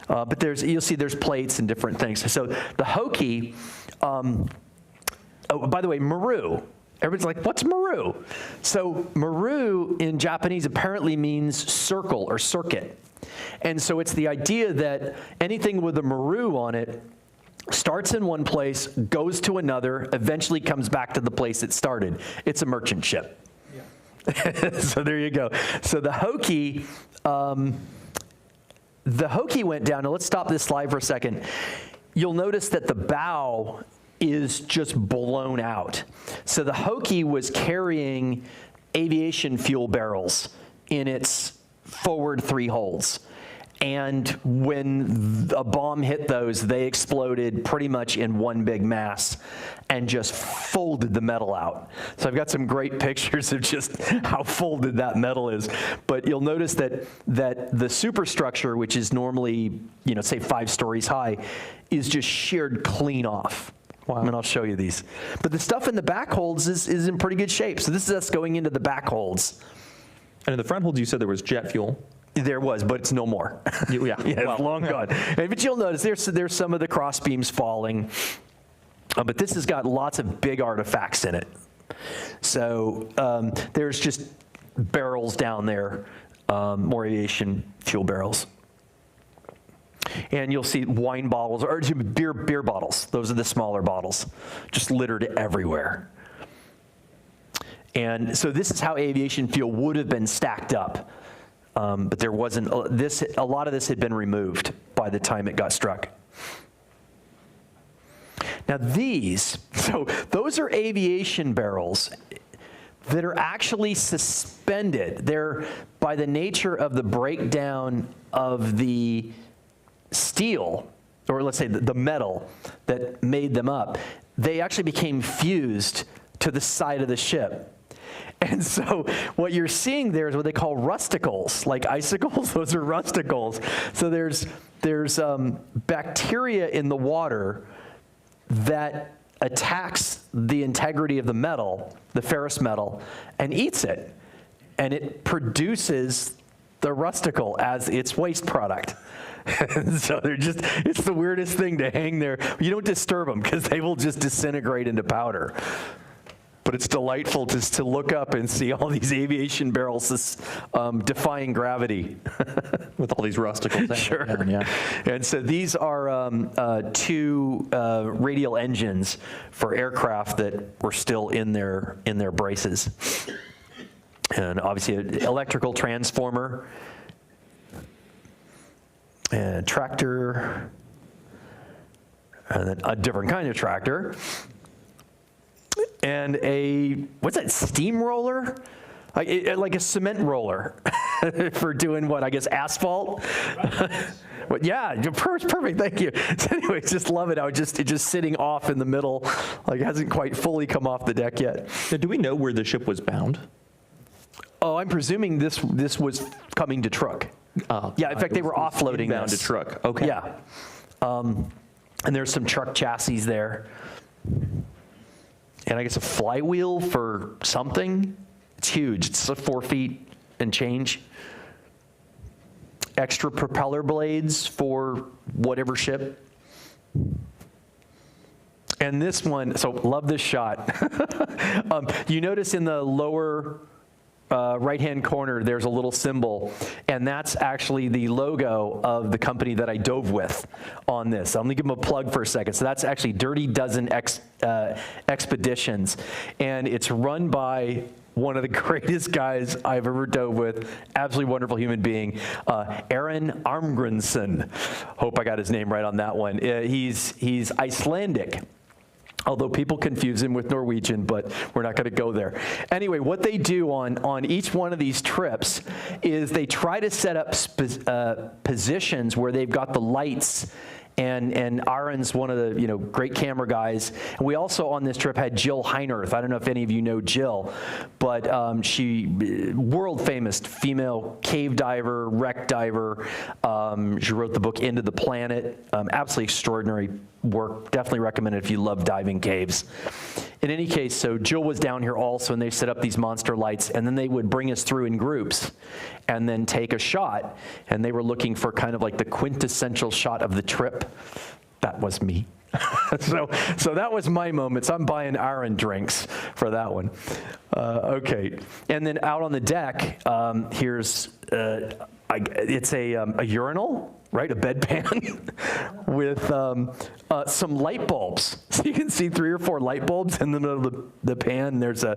But you'll see there's plates and different things. So the Hokie, oh, by the way, maru. Everybody's like, what's maru? So maru in Japanese apparently means circle or circuit. And so it's the idea that anything with a maru on it starts in one place, goes to another, eventually comes back to the place it started. It's a merchant ship. Yeah. So there you go. So the Hoki went down. Now let's stop this slide for a second. You'll notice that the bow is just blown out. So the Hoki was carrying aviation fuel barrels in its forward 3 holes. And when a bomb hit those, they exploded pretty much in one big mass and just folded the metal out. So I've got some great pictures of just how folded that metal is. But you'll notice that the superstructure, which is normally, say 5 stories high, is just sheared clean off. Wow. And I'll show you these. But the stuff in the back holds is in pretty good shape. So this is us going into the back holds. And in the front holds, you said there was jet fuel. There was, but it's no more. Yeah, It's long gone. But you'll notice there's some of the cross beams falling. But this has got lots of big artifacts in it. So there's just barrels down there, more aviation fuel barrels. And you'll see wine bottles, or beer bottles. Those are the smaller bottles, just littered everywhere. And so this is how aviation fuel would have been stacked up. But there wasn't, a lot of this had been removed by the time it got struck. Now those are aviation barrels that are actually suspended. They're, by the nature of the breakdown of the steel, or let's say the metal that made them up, they actually became fused to the side of the ship. And so what you're seeing there is what they call rusticles, like icicles. Those are rusticles. So there's bacteria in the water that attacks the integrity of the metal, the ferrous metal, and eats it. And it produces the rusticle as its waste product. So it's the weirdest thing to hang there. You don't disturb them because they will just disintegrate into powder. But it's delightful to look up and see all these aviation barrels defying gravity. With all these rusticles. Sure. Yeah. And so these are 2 radial engines for aircraft that were still in their braces. And obviously an electrical transformer, and a tractor, and then a different kind of tractor. And what's that, steamroller? Like a cement roller for doing what, I guess, asphalt? Well, yeah, perfect, thank you. So anyway, just love it. It's just sitting off in the middle, like it hasn't quite fully come off the deck yet. Now, do we know where the ship was bound? Oh, I'm presuming this was coming to Truk. Yeah, in fact, they were offloading bound to this. Truk, okay. Yeah. And there's some truck chassis there. And I guess a flywheel for something. It's huge. It's 4 feet and change. Extra propeller blades for whatever ship. And this one, so love this shot. You notice in the lower right-hand corner, there's a little symbol, and that's actually the logo of the company that I dove with on this. I'm gonna give them a plug for a second. So that's actually Dirty Dozen Expeditions, and it's run by one of the greatest guys I've ever dove with, absolutely wonderful human being, Aaron Armgrenson. Hope I got his name right on that one. He's Icelandic. Although people confuse him with Norwegian, but we're not going to go there. Anyway, what they do on each one of these trips is they try to set up positions where they've got the lights, and Aaron's one of the great camera guys. And we also on this trip had Jill Heinerth. I don't know if any of you know Jill, but she world famous female cave diver, wreck diver. She wrote the book Into the Planet. Absolutely extraordinary work. Definitely recommend it if you love diving caves. In any case, so Jill was down here also, and they set up these monster lights, and then they would bring us through in groups and then take a shot, and they were looking for kind of like the quintessential shot of the trip. That was me. So that was my moment. So I'm buying Aaron drinks for that one. Okay, and then out on the deck, here's it's a urinal, right? A bedpan with some light bulbs. So you can see 3 or 4 light bulbs in the middle of the pan. There's a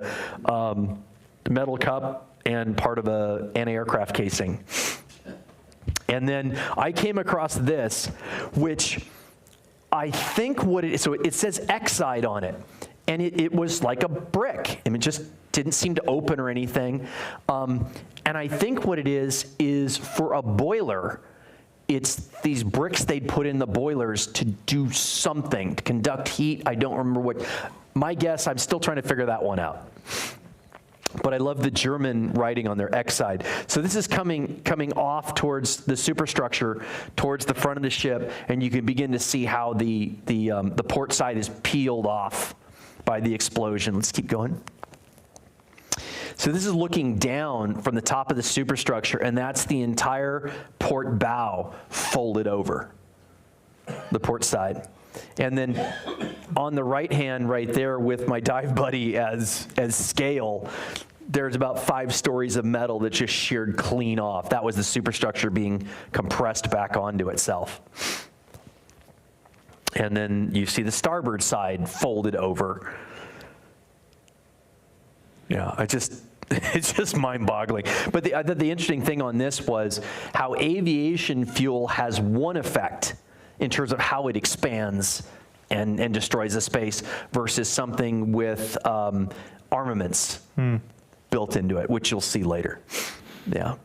metal cup and part of a anti-aircraft casing. And then I came across this, which I think what it is, so it says Exide on it, and it was like a brick. I mean, it just didn't seem to open or anything. And I think what it is for a boiler, it's these bricks they'd put in the boilers to do something, to conduct heat. I don't remember what. My guess, I'm still trying to figure that one out. But I love the German writing on their X side. So this is coming off towards the superstructure, towards the front of the ship, and you can begin to see how the port side is peeled off by the explosion. Let's keep going. So this is looking down from the top of the superstructure, and that's the entire port bow folded over, the port side. And then on the right hand right there with my dive buddy as scale, there's about 5 stories of metal that just sheared clean off. That was the superstructure being compressed back onto itself. And then you see the starboard side folded over. Yeah, it's just mind-boggling. But the interesting thing on this was how aviation fuel has one effect in terms of how it expands and destroys the space versus something with armaments built into it, which you'll see later. Yeah.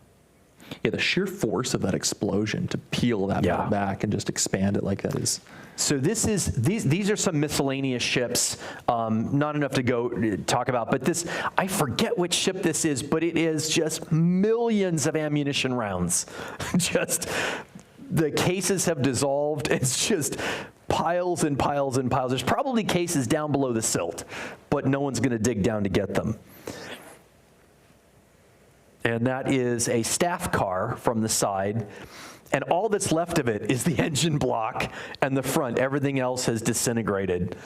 Yeah, the sheer force of that explosion to peel that metal back and just expand it like that is. So these are some miscellaneous ships, not enough to go talk about, but this, I forget which ship this is, but it is just millions of ammunition rounds. Just, the cases have dissolved. It's just piles and piles and piles. There's probably cases down below the silt, but no one's going to dig down to get them. And that is a staff car from the side. And all that's left of it is the engine block and the front. Everything else has disintegrated.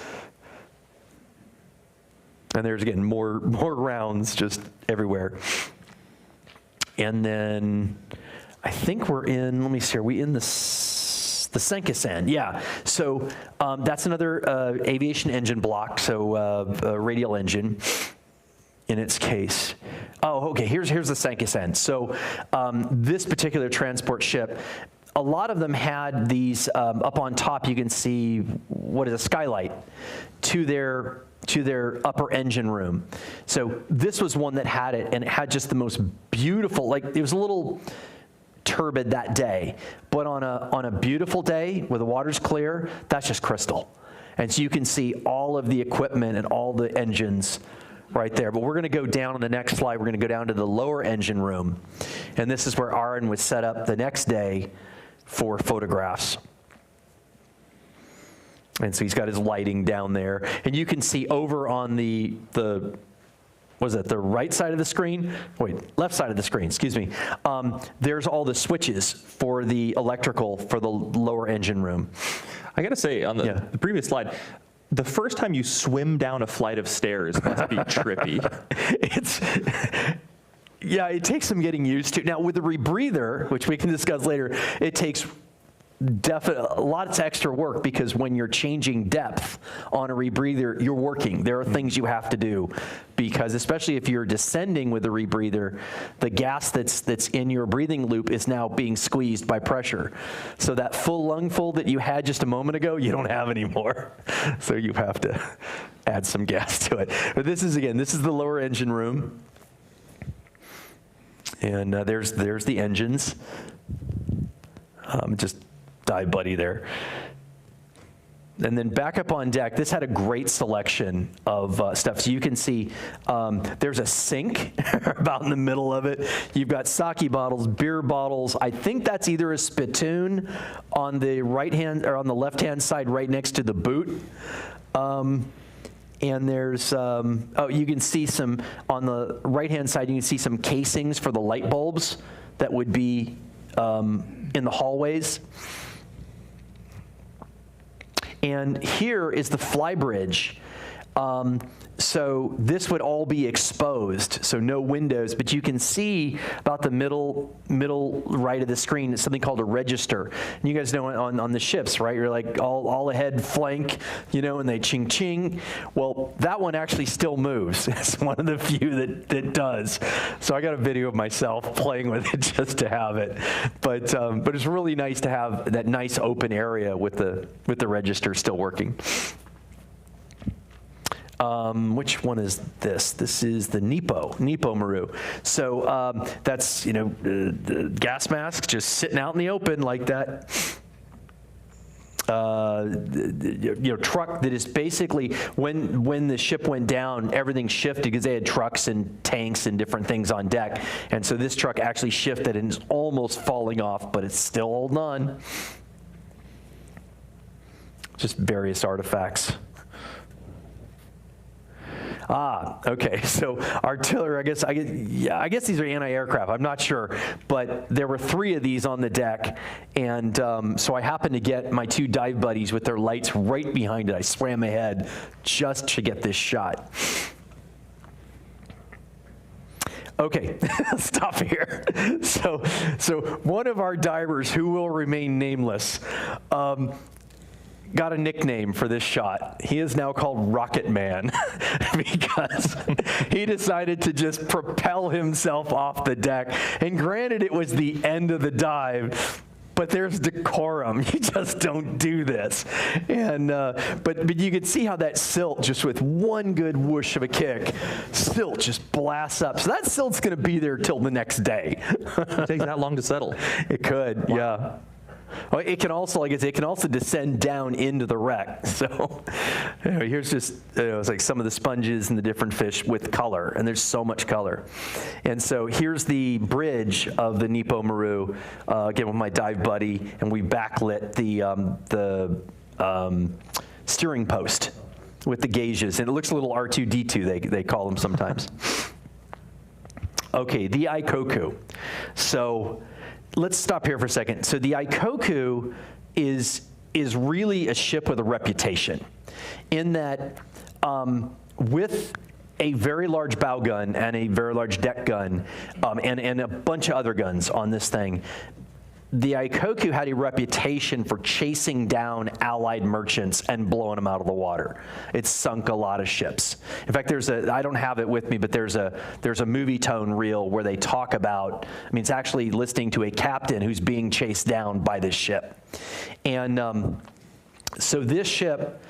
And there's, again, more rounds just everywhere. And then I think we're in, let me see, are we in the Sank? Yeah. So that's another aviation engine block, so a radial engine in its case. Oh, okay, here's the Sank. So this particular transport ship, a lot of them had these, up on top you can see, what is a skylight, to their upper engine room. So this was one that had it, and it had just the most beautiful, like it was a little turbid that day, but on a beautiful day where the water's clear, that's just crystal. And so you can see all of the equipment and all the engines right there. But we're going to go down on the next slide. We're going to go down to the lower engine room. And this is where Aaron was set up the next day for photographs. And so he's got his lighting down there. And you can see over on the was it the right side of the screen? Wait, left side of the screen, excuse me. There's all the switches for the electrical for the lower engine room. I got to say, on the previous slide, the first time you swim down a flight of stairs must be trippy. Yeah, it takes some getting used to. Now, with the rebreather, which we can discuss later, it takes a lot of extra work because when you're changing depth on a rebreather, you're working. There are things you have to do because especially if you're descending with the rebreather, the gas that's in your breathing loop is now being squeezed by pressure. So that full lungful that you had just a moment ago, you don't have anymore. So you have to add some gas to it. But this is the lower engine room. And there's the engines. Just dive buddy there. And then back up on deck, this had a great selection of stuff. So you can see there's a sink about in the middle of it. You've got sake bottles, beer bottles. I think that's either a spittoon on the right hand or on the left hand side right next to the boot. And there's, you can see some, on the right hand side, you can see some casings for the light bulbs that would be in the hallways. And here is the flybridge. So this would all be exposed, so no windows, but you can see about the middle right of the screen is something called a register. And you guys know on the ships, right? You're like all ahead flank, and they ching ching. Well, that one actually still moves. It's one of the few that does. So I got a video of myself playing with it just to have it. But it's really nice to have that nice open area with the register still working. Which one is this? This is the Nepo Maru. So that's, the gas mask just sitting out in the open like that. Truck that is basically, when the ship went down, everything shifted because they had trucks and tanks and different things on deck. And so this truck actually shifted and is almost falling off, but it's still holding on. Just various artifacts. Okay, so artillery, I guess these are anti-aircraft, I'm not sure, but there were 3 of these on the deck, and so I happened to get my 2 dive buddies with their lights right behind it. I swam ahead just to get this shot. Okay, stop here. So one of our divers, who will remain nameless, got a nickname for this shot. He is now called Rocket Man because he decided to just propel himself off the deck. And granted, it was the end of the dive, but there's decorum. You just don't do this. And but you could see how that silt, just with one good whoosh of a kick, silt just blasts up. So that silt's going to be there till the next day. It takes that long to settle. It could, wow. Yeah. Well, it can also, descend down into the wreck. So here's just, it's like some of the sponges and the different fish with color, and there's so much color. And so here's the bridge of the Nepo Maru, again with my dive buddy, and we backlit the steering post with the gauges, and it looks a little R2-D2, they call them sometimes. Okay, the Ikoku. So let's stop here for a second. So the Ikoku is really a ship with a reputation in that with a very large bow gun and a very large deck gun and a bunch of other guns on this thing, the Ikoku had a reputation for chasing down Allied merchants and blowing them out of the water. It sunk a lot of ships. In fact, I don't have it with me, but there's a movie tone reel where they talk about, it's actually listening to a captain who's being chased down by this ship. And so this ship,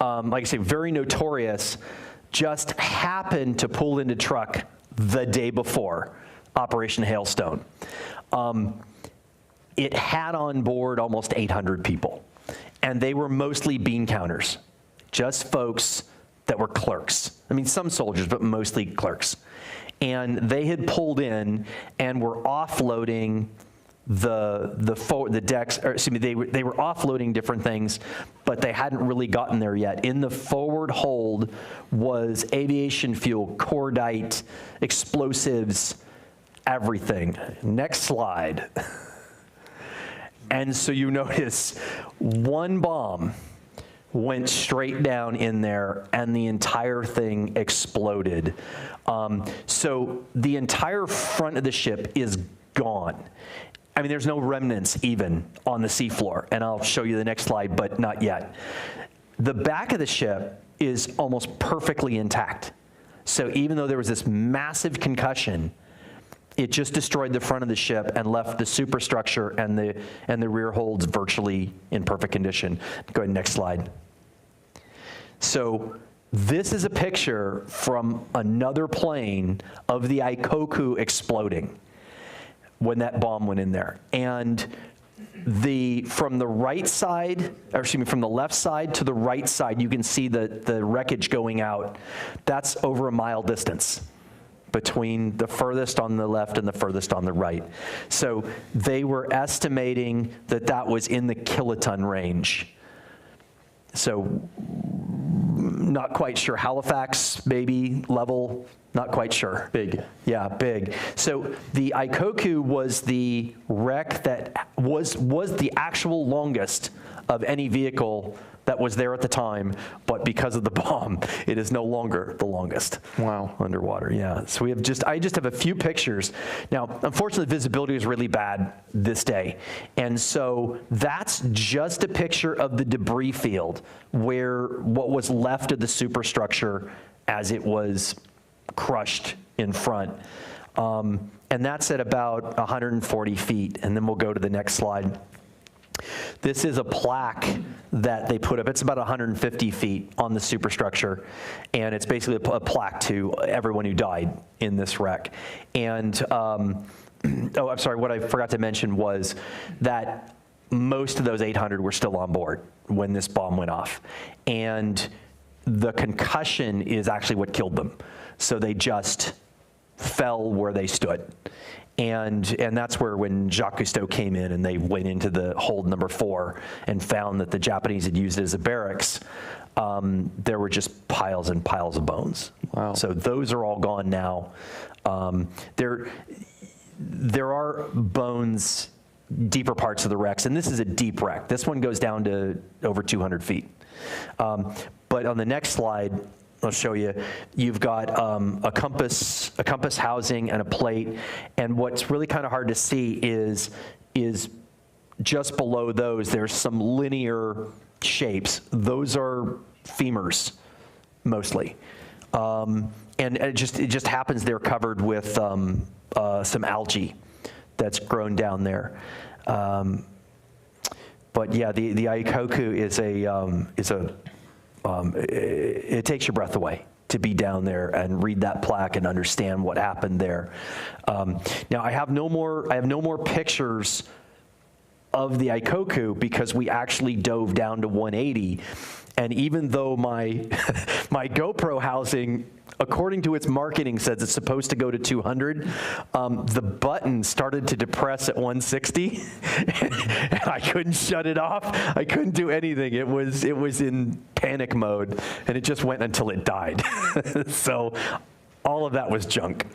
like I say, very notorious, just happened to pull into Truk the day before Operation Hailstone. It had on board almost 800 people, and they were mostly bean counters, just folks that were clerks. Some soldiers, but mostly clerks. And they had pulled in and were offloading the decks, or excuse me, they were offloading different things, but they hadn't really gotten there yet. In the forward hold was aviation fuel, cordite, explosives, everything. Next slide. And so you notice one bomb went straight down in there and the entire thing exploded. So the entire front of the ship is gone. There's no remnants even on the seafloor, and I'll show you the next slide, but not yet. The back of the ship is almost perfectly intact. So even though there was this massive concussion, it just destroyed the front of the ship and left the superstructure and the rear holds virtually in perfect condition. Go ahead, next slide. So this is a picture from another plane of the Ikoku exploding when that bomb went in there. And from the right side, or excuse me, from the left side to the right side, you can see the wreckage going out. That's over a mile distance between the furthest on the left and the furthest on the right. So they were estimating that was in the kiloton range. So not quite sure. Halifax, maybe, level, not quite sure. Big. Yeah, big. So the Ikoku was the wreck that was the actual longest of any vehicle that was there at the time, but because of the bomb, it is no longer the longest. Wow. Underwater, yeah. So I just have a few pictures. Now, unfortunately, visibility is really bad this day. And so that's just a picture of the debris field where what was left of the superstructure as it was crushed in front. And that's at about 140 feet. And then we'll go to the next slide. This is a plaque that they put up. It's about 150 feet on the superstructure, and it's basically a plaque to everyone who died in this wreck. And, oh, I'm sorry, what I forgot to mention was that most of those 800 were still on board when this bomb went off. And the concussion is actually what killed them. So they just fell where they stood. And that's where when Jacques Cousteau came in and they went into the hold number 4 and found that the Japanese had used it as a barracks, there were just piles and piles of bones. Wow. So those are all gone now. There are bones, deeper parts of the wrecks, and this is a deep wreck. This one goes down to over 200 feet. But on the next slide, I'll show you, you've got a compass housing and a plate, and what's really kind of hard to see is just below those, there's some linear shapes. Those are femurs, mostly. And it just happens they're covered with some algae that's grown down there. But yeah, the Aikoku is it takes your breath away to be down there and read that plaque and understand what happened there. Now I have no more pictures of the Aikoku because we actually dove down to 180, and even though my my GoPro housing, according to its marketing, says it's supposed to go to 200, the button started to depress at 160, and I couldn't shut it off. I couldn't do anything. It was in panic mode, and it just went until it died. So all of that was junk.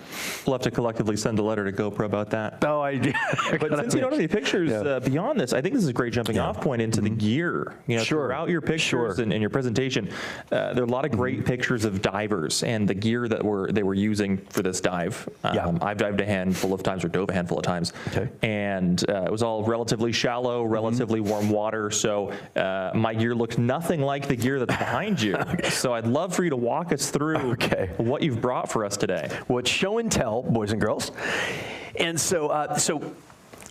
We'll have to collectively send a letter to GoPro about that. Oh, I do. But since you don't have any pictures beyond this, I think this is a great jumping off point into the gear. You know, throughout your pictures and your presentation, there are a lot of great pictures of divers and the gear that they were using for this dive. I've dived a handful of times, or dove a handful of times, and it was all relatively shallow, relatively warm water. So my gear looked nothing like the gear that's behind you. So I'd love for you to walk us through what you've brought for us today. Well, it's show and tell, boys and girls. And so,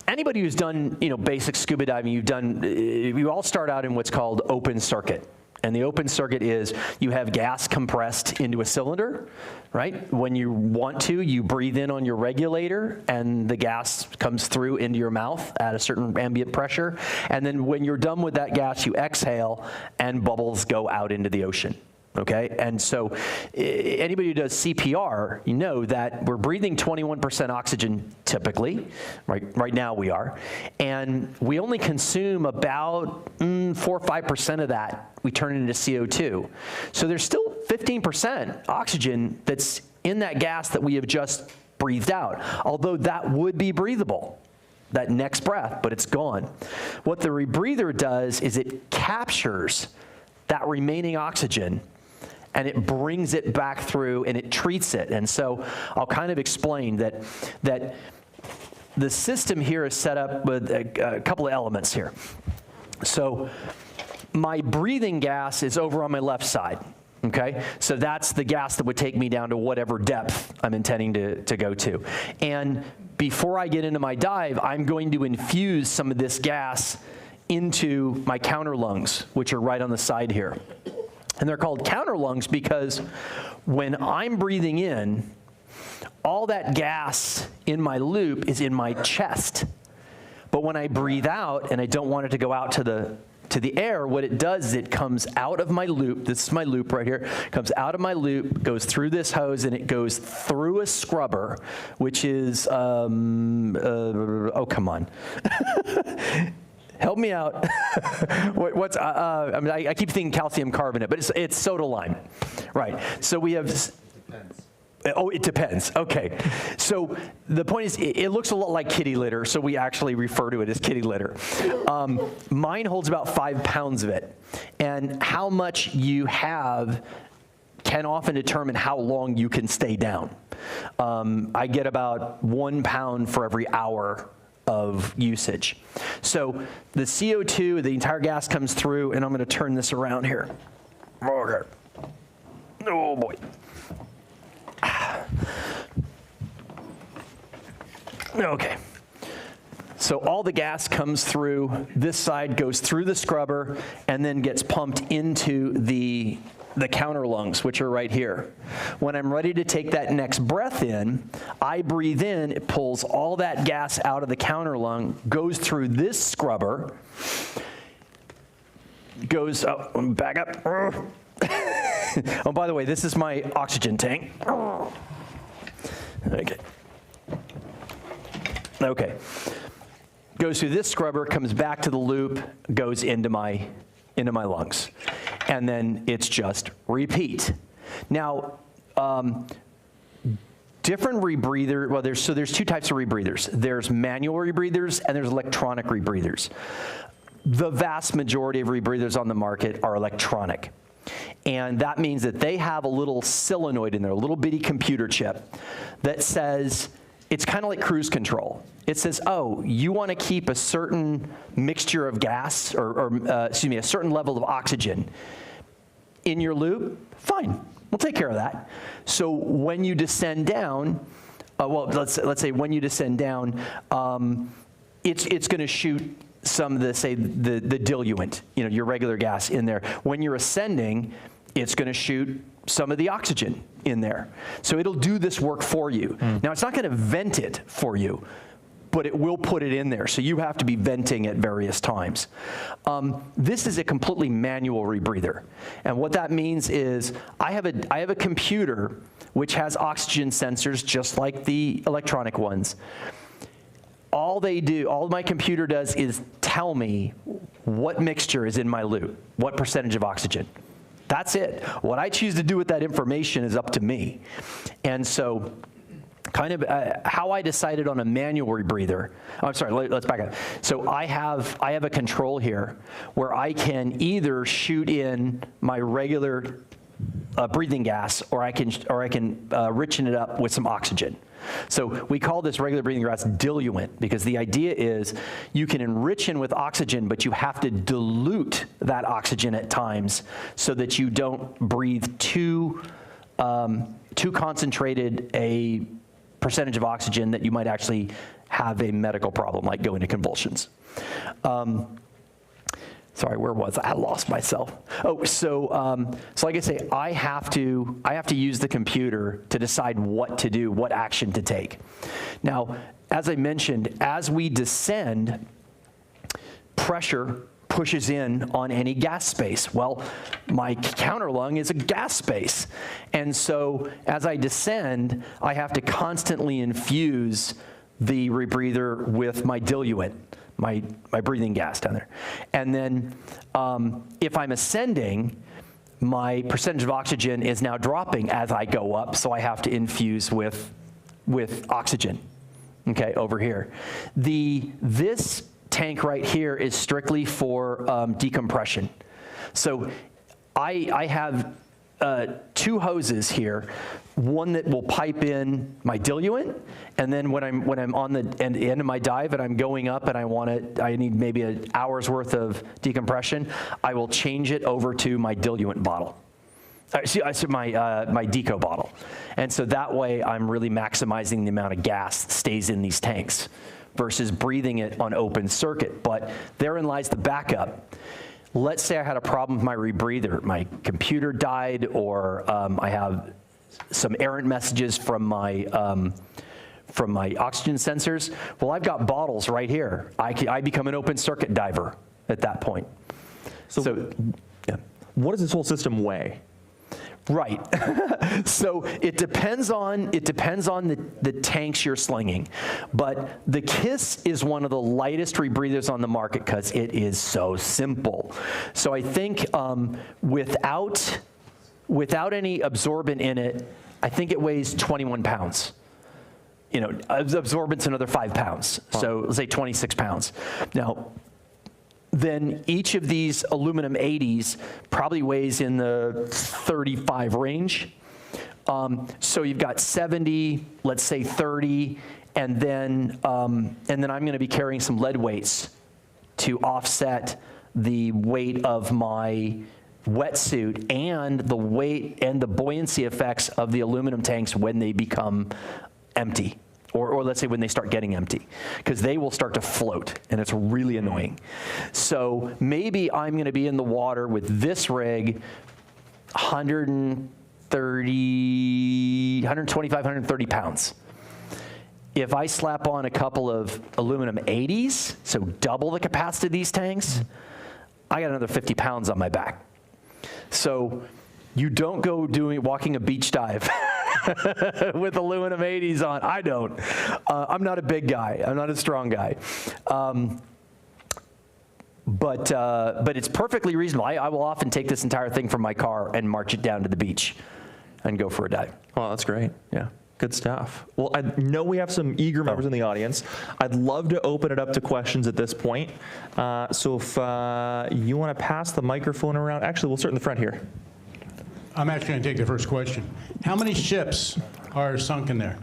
anybody who's done, basic scuba diving, you all start out in what's called open circuit. And the open circuit is you have gas compressed into a cylinder, right? When you want to, you breathe in on your regulator and the gas comes through into your mouth at a certain ambient pressure. And then when you're done with that gas, you exhale and bubbles go out into the ocean. Okay, and so anybody who does CPR, you know that we're breathing 21% oxygen typically, right now we are, and we only consume about 4 or 5% of that, we turn it into CO2. So there's still 15% oxygen that's in that gas that we have just breathed out, although that would be breathable, that next breath, but it's gone. What the rebreather does is it captures that remaining oxygen and it brings it back through and it treats it. And so I'll kind of explain that the system here is set up with a couple of elements here. So my breathing gas is over on my left side. Okay, so that's the gas that would take me down to whatever depth I'm intending to go to. And before I get into my dive, I'm going to infuse some of this gas into my counter lungs, which are right on the side here. And they're called counter lungs because when I'm breathing in, all that gas in my loop is in my chest. But when I breathe out and I don't want it to go out to the air, what it does is it comes out of my loop. This is my loop right here. Comes out of my loop, goes through this hose, and it goes through a scrubber, which is, oh, come on. Help me out. I keep thinking calcium carbonate, but it's soda lime. Right. So we have... Oh, it depends. Okay. So the point is, it looks a lot like kitty litter, so we actually refer to it as kitty litter. Mine holds about 5 pounds of it. And how much you have can often determine how long you can stay down. I get about 1 pound for every hour of usage. So the CO2, the entire gas comes through, and I'm going to turn this around here. Okay. Oh boy. Okay. So all the gas comes through, this side goes through the scrubber, and then gets pumped into the counter lungs, which are right here. When I'm ready to take that next breath in, I breathe in, it pulls all that gas out of the counter lung, goes through this scrubber, goes, oh, back up. Oh, by the way, this is my oxygen tank. Okay. Okay. Goes through this scrubber, comes back to the loop, goes into my lungs. And then it's just repeat. Now, different rebreather, well, there's 2 types of rebreathers. There's manual rebreathers and there's electronic rebreathers. The vast majority of rebreathers on the market are electronic. And that means that they have a little solenoid in there, a little bitty computer chip that says, it's kind of like cruise control. It says, oh, you want to keep a certain mixture of gas, a certain level of oxygen in your loop? Fine, we'll take care of that. So when you descend down, let's say when you descend down, it's going to shoot some of the diluent, your regular gas in there. When you're ascending, it's going to shoot some of the oxygen in there. So it'll do this work for you. Now, it's not going to vent it for you, but it will put it in there. So you have to be venting at various times. This is a completely manual rebreather. And what that means is I have a computer which has oxygen sensors just like the electronic ones. All my computer does is tell me what mixture is in my loop, what percentage of oxygen. That's it. What I choose to do with that information is up to me. And so kind of how I decided on a manual rebreather, I'm sorry, let's back up. So I have a control here where I can either shoot in my regular breathing gas, or I can richen it up with some oxygen. So we call this regular breathing gas diluent, because the idea is you can enrich in with oxygen, but you have to dilute that oxygen at times so that you don't breathe too concentrated a percentage of oxygen that you might actually have a medical problem, like go into convulsions. Sorry, where was I? I lost myself. Oh, so like I say, I have to use the computer to decide what to do, what action to take. Now, as I mentioned, as we descend, pressure pushes in on any gas space. Well, my counter lung is a gas space. And so as I descend, I have to constantly infuse the rebreather with my diluent, my breathing gas down there. And then if I'm ascending, my percentage of oxygen is now dropping as I go up, so I have to infuse with oxygen, okay, over here. This tank right here is strictly for decompression. So I have 2 hoses here, one that will pipe in my diluent, and then when I'm on the end of my dive and I'm going up and I need maybe an hour's worth of decompression, I will change it over to my diluent bottle. My deco bottle. And so that way I'm really maximizing the amount of gas that stays in these tanks versus breathing it on open circuit. But therein lies the backup. Let's say I had a problem with my rebreather. My computer died, or I have some errant messages from my oxygen sensors. Well, I've got bottles right here. I become an open circuit diver at that point. So yeah. What does this whole system weigh? Right. So it depends on the tanks you're slinging. But the KISS is one of the lightest rebreathers on the market because it is so simple. So I think without any absorbent in it, I think it weighs 21 pounds. You know, absorbent's another 5 pounds. So let's say 26 pounds. Now, then each of these aluminum 80s probably weighs in the 35 range. So you've got 70, let's say 30, and then I'm going to be carrying some lead weights to offset the weight of my wetsuit and the weight and the buoyancy effects of the aluminum tanks when they become empty, or let's say when they start getting empty, because they will start to float, and it's really annoying. So maybe I'm going to be in the water with this rig 125, 130 pounds. If I slap on a couple of aluminum 80s, so double the capacity of these tanks, I got another 50 pounds on my back. So you don't go walking a beach dive with aluminum 80s on. I don't. I'm not a big guy. I'm not a strong guy. But it's perfectly reasonable. I will often take this entire thing from my car and march it down to the beach and go for a dive. Oh, that's great. Yeah. Good stuff. Well, I know we have some eager members in the audience. I'd love to open it up to questions at this point. So if you want to pass the microphone around, actually, we'll start in the front here. I'm actually going to take the first question. How many ships are sunk in there?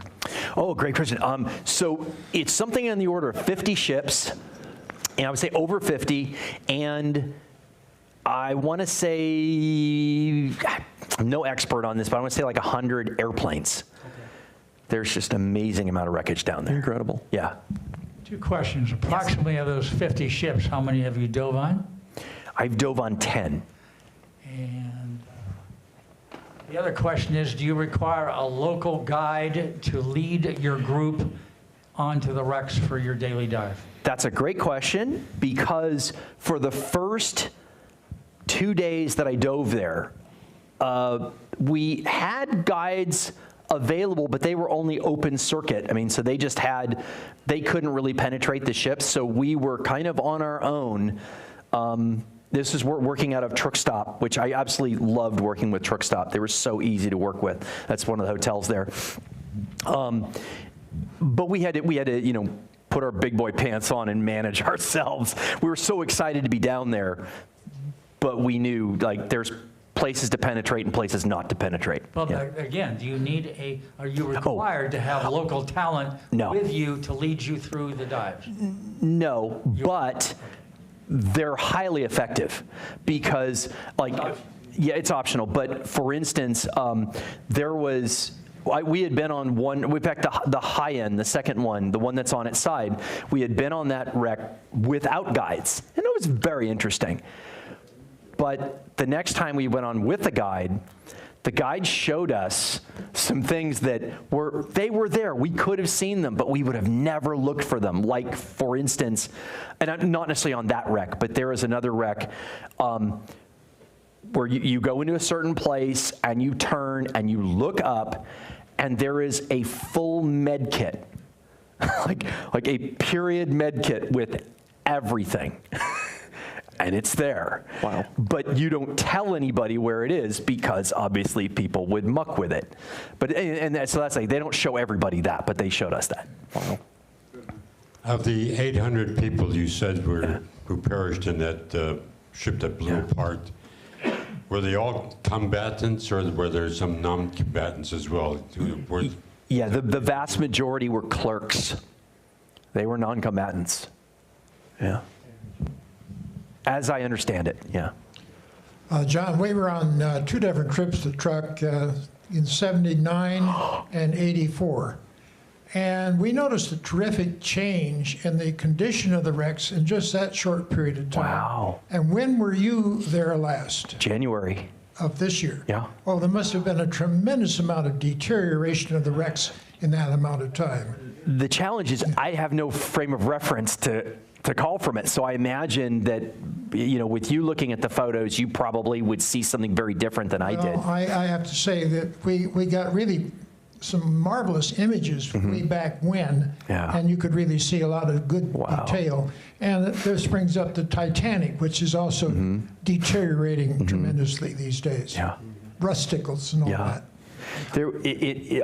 Oh, great question. So it's something in the order of 50 ships, and I would say over 50, and I want to say, I'm no expert on this, but I want to say like 100 airplanes. There's just an amazing amount of wreckage down there. Incredible. Yeah. 2 questions. Approximately of those 50 ships, how many have you dove on? I've dove on 10. And the other question is, do you require a local guide to lead your group onto the wrecks for your daily dive? That's a great question, because for the first 2 days that I dove there, we had guides available, but they were only open circuit. I mean, so they couldn't really penetrate the ships, so we were kind of on our own. This is working out of Truk Stop, which I absolutely loved working with Truk Stop. They were so easy to work with. That's one of the hotels there. But we had to, you know, put our big boy pants on and manage ourselves. We were so excited to be down there, but we knew, like, there's places to penetrate and places not to penetrate. Well, again, are you required to have local talent with you to lead you through the dives? No, but they're highly effective because, like, yeah, it's optional. But for instance, we had been on one, we picked the high end, the second one, the one that's on its side. We had been on that wreck without guides, and it was very interesting. But the next time we went on with the guide showed us some things that were there. We could have seen them, but we would have never looked for them. Like, for instance, and not necessarily on that wreck, but there is another wreck where you go into a certain place and you turn and you look up, and there is a full med kit, like a period med kit with everything. And it's there. Wow. But you don't tell anybody where it is because obviously people would muck with it. But so that's like, they don't show everybody that, but they showed us that. Wow. Of the 800 people you said who perished in that ship that blew apart, were they all combatants, or were there some non-combatants as well? Yeah, the vast majority were clerks. They were non-combatants. Yeah. As I understand it, yeah. John, we were on 2 different trips to Truk in '79 and '84. And we noticed a terrific change in the condition of the wrecks in just that short period of time. Wow. And when were you there last? January. Of this year? Yeah. Well, there must have been a tremendous amount of deterioration of the wrecks in that amount of time. The challenge is I have no frame of reference to call from it. So I imagine that, you know, with you looking at the photos, you probably would see something very different than I did. I have to say that we got really some marvelous images way back when, and you could really see a lot of good detail. And this brings up the Titanic, which is also deteriorating tremendously these days. Yeah. Rusticles and all that.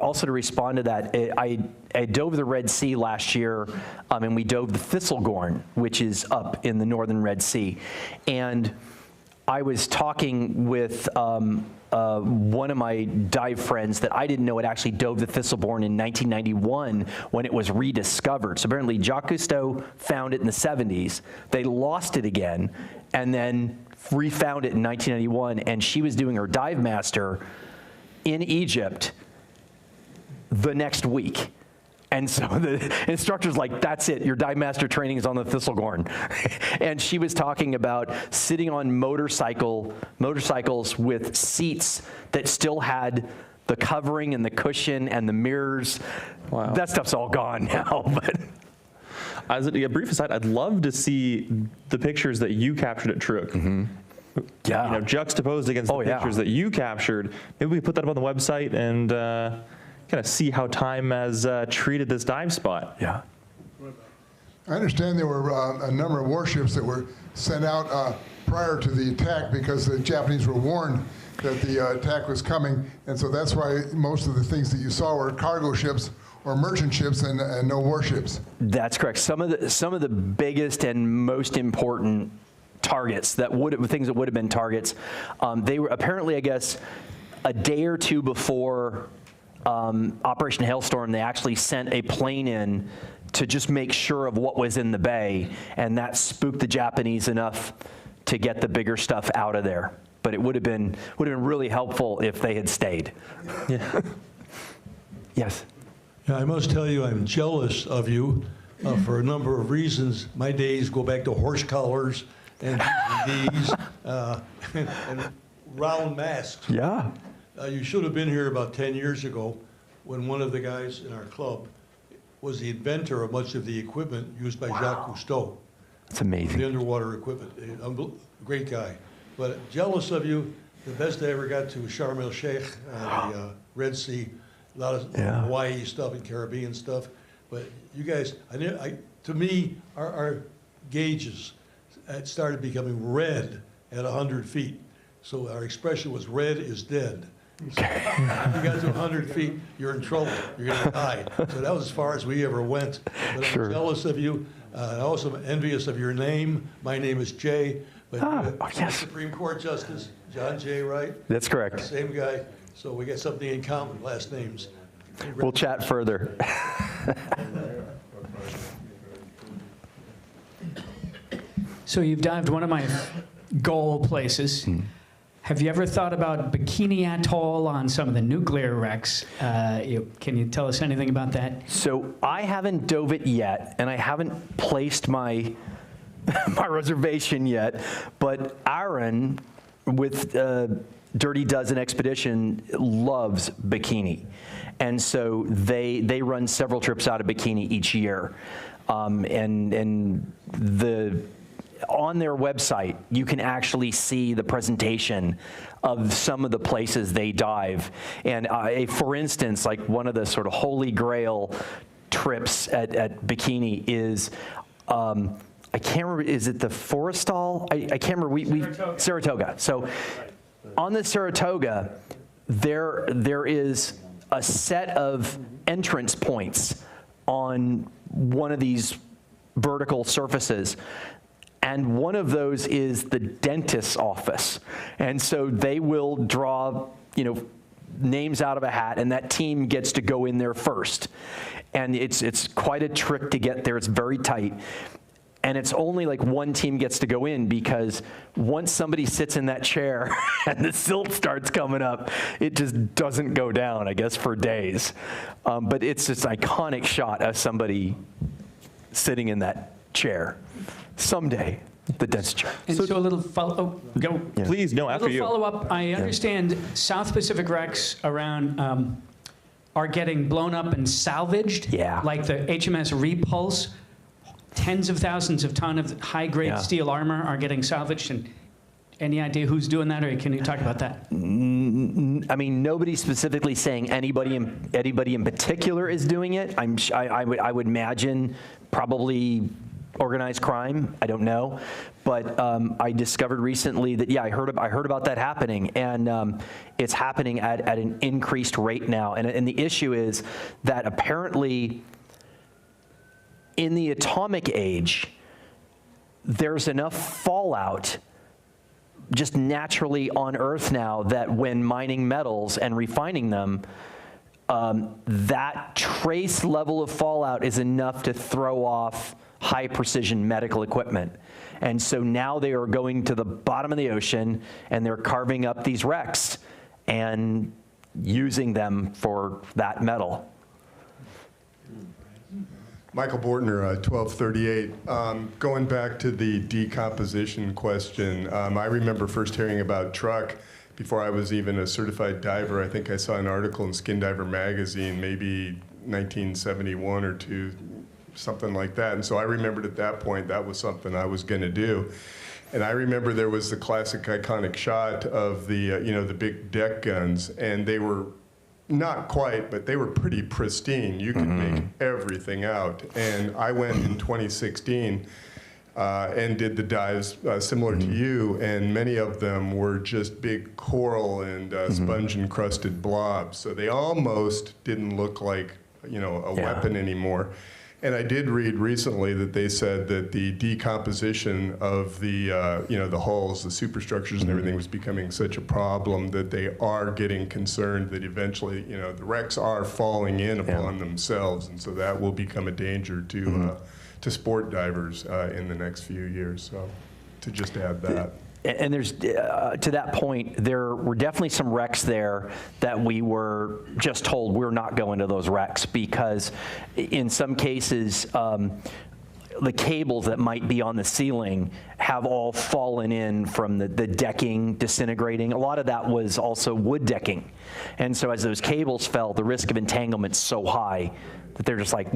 Also to respond to that, I dove the Red Sea last year, and we dove the Thistlegorn, which is up in the northern Red Sea. And I was talking with one of my dive friends that I didn't know had actually dove the Thistleborn in 1991 when it was rediscovered. So apparently Jacques Cousteau found it in the 70s. They lost it again and then refound it in 1991. And she was doing her dive master in Egypt the next week. And so the instructor's like, that's it, your dive master training is on the Thistlegorn. And she was talking about sitting on motorcycles with seats that still had the covering and the cushion and the mirrors. Wow. That stuff's all gone now. But As a brief aside, I'd love to see the pictures that you captured at Truk. Mm-hmm. Yeah. You know, juxtaposed against the pictures that you captured. Maybe we put that up on the website and kind of see how time has treated this dive spot. Yeah. I understand there were a number of warships that were sent out prior to the attack because the Japanese were warned that the attack was coming, and so that's why most of the things that you saw were cargo ships or merchant ships and no warships. That's correct. Some of the biggest and most important targets things that would have been targets, they were apparently, I guess, a day or two before Operation Hailstone, they actually sent a plane in to just make sure of what was in the bay, and that spooked the Japanese enough to get the bigger stuff out of there. But it would have been really helpful if they had stayed. Yeah. Yes. Yeah, I must tell you, I'm jealous of you for a number of reasons. My days go back to horse collars and DVDs and round masks. Yeah. You should have been here about 10 years ago when one of the guys in our club was the inventor of much of the equipment used by Jacques Cousteau. That's amazing. The underwater equipment. Great guy. But jealous of you. The best I ever got to was Sharm el-Sheikh, the Red Sea, a lot of Hawaii stuff and Caribbean stuff. But you guys, to me, our gauges started becoming red at 100 feet. So our expression was red is dead. So if you got to 100 feet, you're in trouble. You're going to die. So that was as far as we ever went. But I'm jealous of you. I also am envious of your name. My name is Jay. But yes. Supreme Court Justice John Jay, right? That's correct. Same guy. So we got something in common, last names. We'll chat further. So you've dived one of my goal places. Have you ever thought about Bikini Atoll on some of the nuclear wrecks? Can you tell us anything about that? So I haven't dove it yet, and I haven't placed my my reservation yet. But Aaron, with Dirty Dozen Expedition, loves Bikini, and so they run several trips out of Bikini each year, and on their website, you can actually see the presentation of some of the places they dive. And for instance, like one of the sort of holy grail trips at Bikini is, I can't remember, is it the Forrestal? I can't remember, Saratoga. So on the Saratoga, there is a set of entrance points on one of these vertical surfaces. And one of those is the dentist's office. And so they will draw, names out of a hat, and that team gets to go in there first. And it's quite a trick to get there. It's very tight. And it's only like one team gets to go in because once somebody sits in that chair and the silt starts coming up, it just doesn't go down, I guess, for days. But it's this iconic shot of somebody sitting in that chair. Someday, the dentist chair. And so a little follow. Go. Yeah. Please, no, after you. A little follow-up. I understand South Pacific wrecks around are getting blown up and salvaged. Yeah. Like the HMS Repulse. Tens of thousands of tons of high-grade steel armor are getting salvaged. And any idea who's doing that, or can you talk about that? I mean, nobody's specifically saying anybody in particular is doing it. I would imagine probably organized crime? I don't know. But I discovered recently that, I heard about that happening, and it's happening at an increased rate now. And the issue is that apparently in the atomic age, there's enough fallout just naturally on Earth now that when mining metals and refining them, that trace level of fallout is enough to throw off high precision medical equipment. And so now they are going to the bottom of the ocean and they're carving up these wrecks and using them for that metal. Michael Bortner, 1238. Going back to the decomposition question, I remember first hearing about Truk before I was even a certified diver. I think I saw an article in Skin Diver magazine, maybe 1971 or 2, something like that. And so I remembered at that point that was something I was going to do. And I remember there was the classic iconic shot of the, the big deck guns, and they were not quite, but they were pretty pristine. You could make everything out. And I went in 2016 and did the dives similar to you, and many of them were just big coral and sponge-encrusted blobs. So they almost didn't look like, a weapon anymore. And I did read recently that they said that the decomposition of the, the hulls, the superstructures and everything was becoming such a problem that they are getting concerned that eventually, the wrecks are falling in upon themselves. And so that will become a danger to sport divers in the next few years. So to just add that. And there's, to that point, there were definitely some wrecks there that we were just told we're not going to those wrecks because in some cases, the cables that might be on the ceiling have all fallen in from the decking disintegrating. A lot of that was also wood decking. And so as those cables fell, the risk of entanglement's so high that they're just like,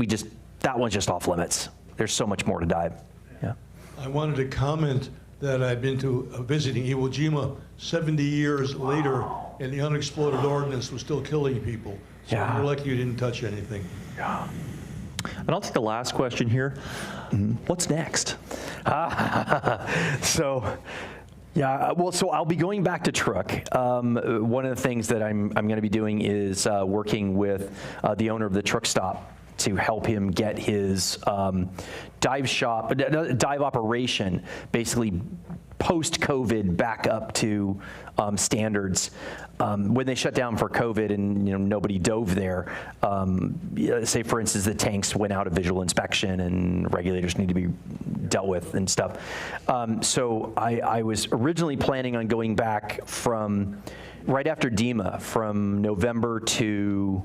that one's just off limits. There's so much more to dive. Yeah. I wanted to comment that I've been to visiting Iwo Jima 70 years later, and the unexploded ordnance was still killing people. So you're lucky you didn't touch anything. And I'll take the last question here. What's next? So I'll be going back to Truk. One of the things that I'm going to be doing is working with the owner of the Truk stop to help him get his dive operation, basically post-COVID, back up to standards. When they shut down for COVID and nobody dove there, say for instance the tanks went out of visual inspection and regulators need to be dealt with and stuff. So I was originally planning on going back from right after DEMA, from November through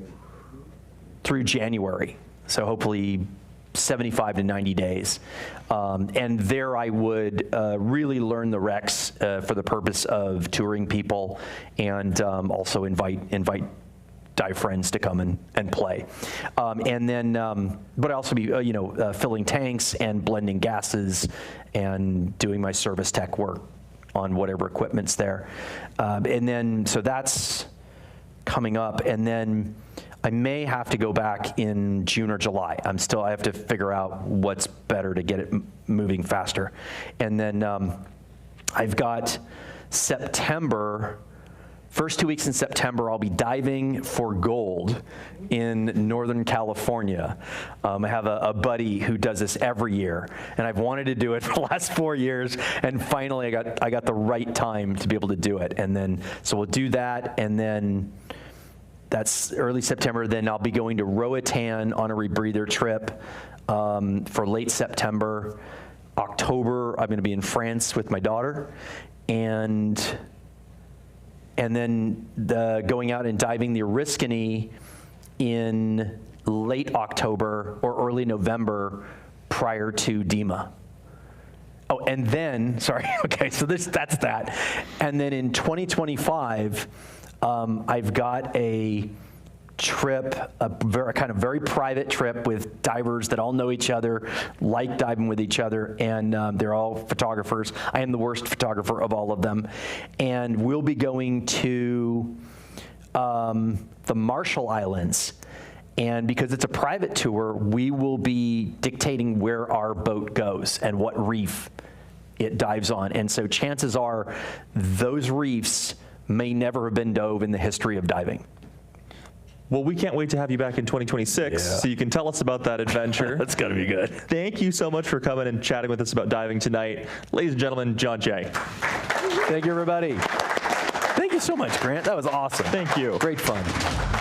January, so hopefully 75 to 90 days. And there I would really learn the wrecks for the purpose of touring people and also invite dive friends to come and play. And then, but I'd also be filling tanks and blending gases and doing my service tech work on whatever equipment's there. And then, so that's coming up. And then I may have to go back in June or July. I have to figure out what's better to get it moving faster. And then I've got September, first 2 weeks in September, I'll be diving for gold in Northern California. I have a buddy who does this every year, and I've wanted to do it for the last 4 years, and finally I got the right time to be able to do it. And then, so we'll do that, and then that's early September. Then I'll be going to Roatan on a rebreather trip for late September. October, I'm going to be in France with my daughter, and then going out and diving the Oriskany in late October or early November prior to DEMA. Oh, and then, sorry, okay, so that's that. And then in 2025, I've got a trip, a kind of very private trip with divers that all know each other, like diving with each other, and they're all photographers. I am the worst photographer of all of them. And we'll be going to the Marshall Islands. And because it's a private tour, we will be dictating where our boat goes and what reef it dives on. And so chances are those reefs may never have been dove in the history of diving. Well, we can't wait to have you back in 2026 so you can tell us about that adventure. That's got to be good. Thank you so much for coming and chatting with us about diving tonight. Ladies and gentlemen, John Jay. Thank you, everybody. Thank you so much, Grant. That was awesome. Thank you. Great fun.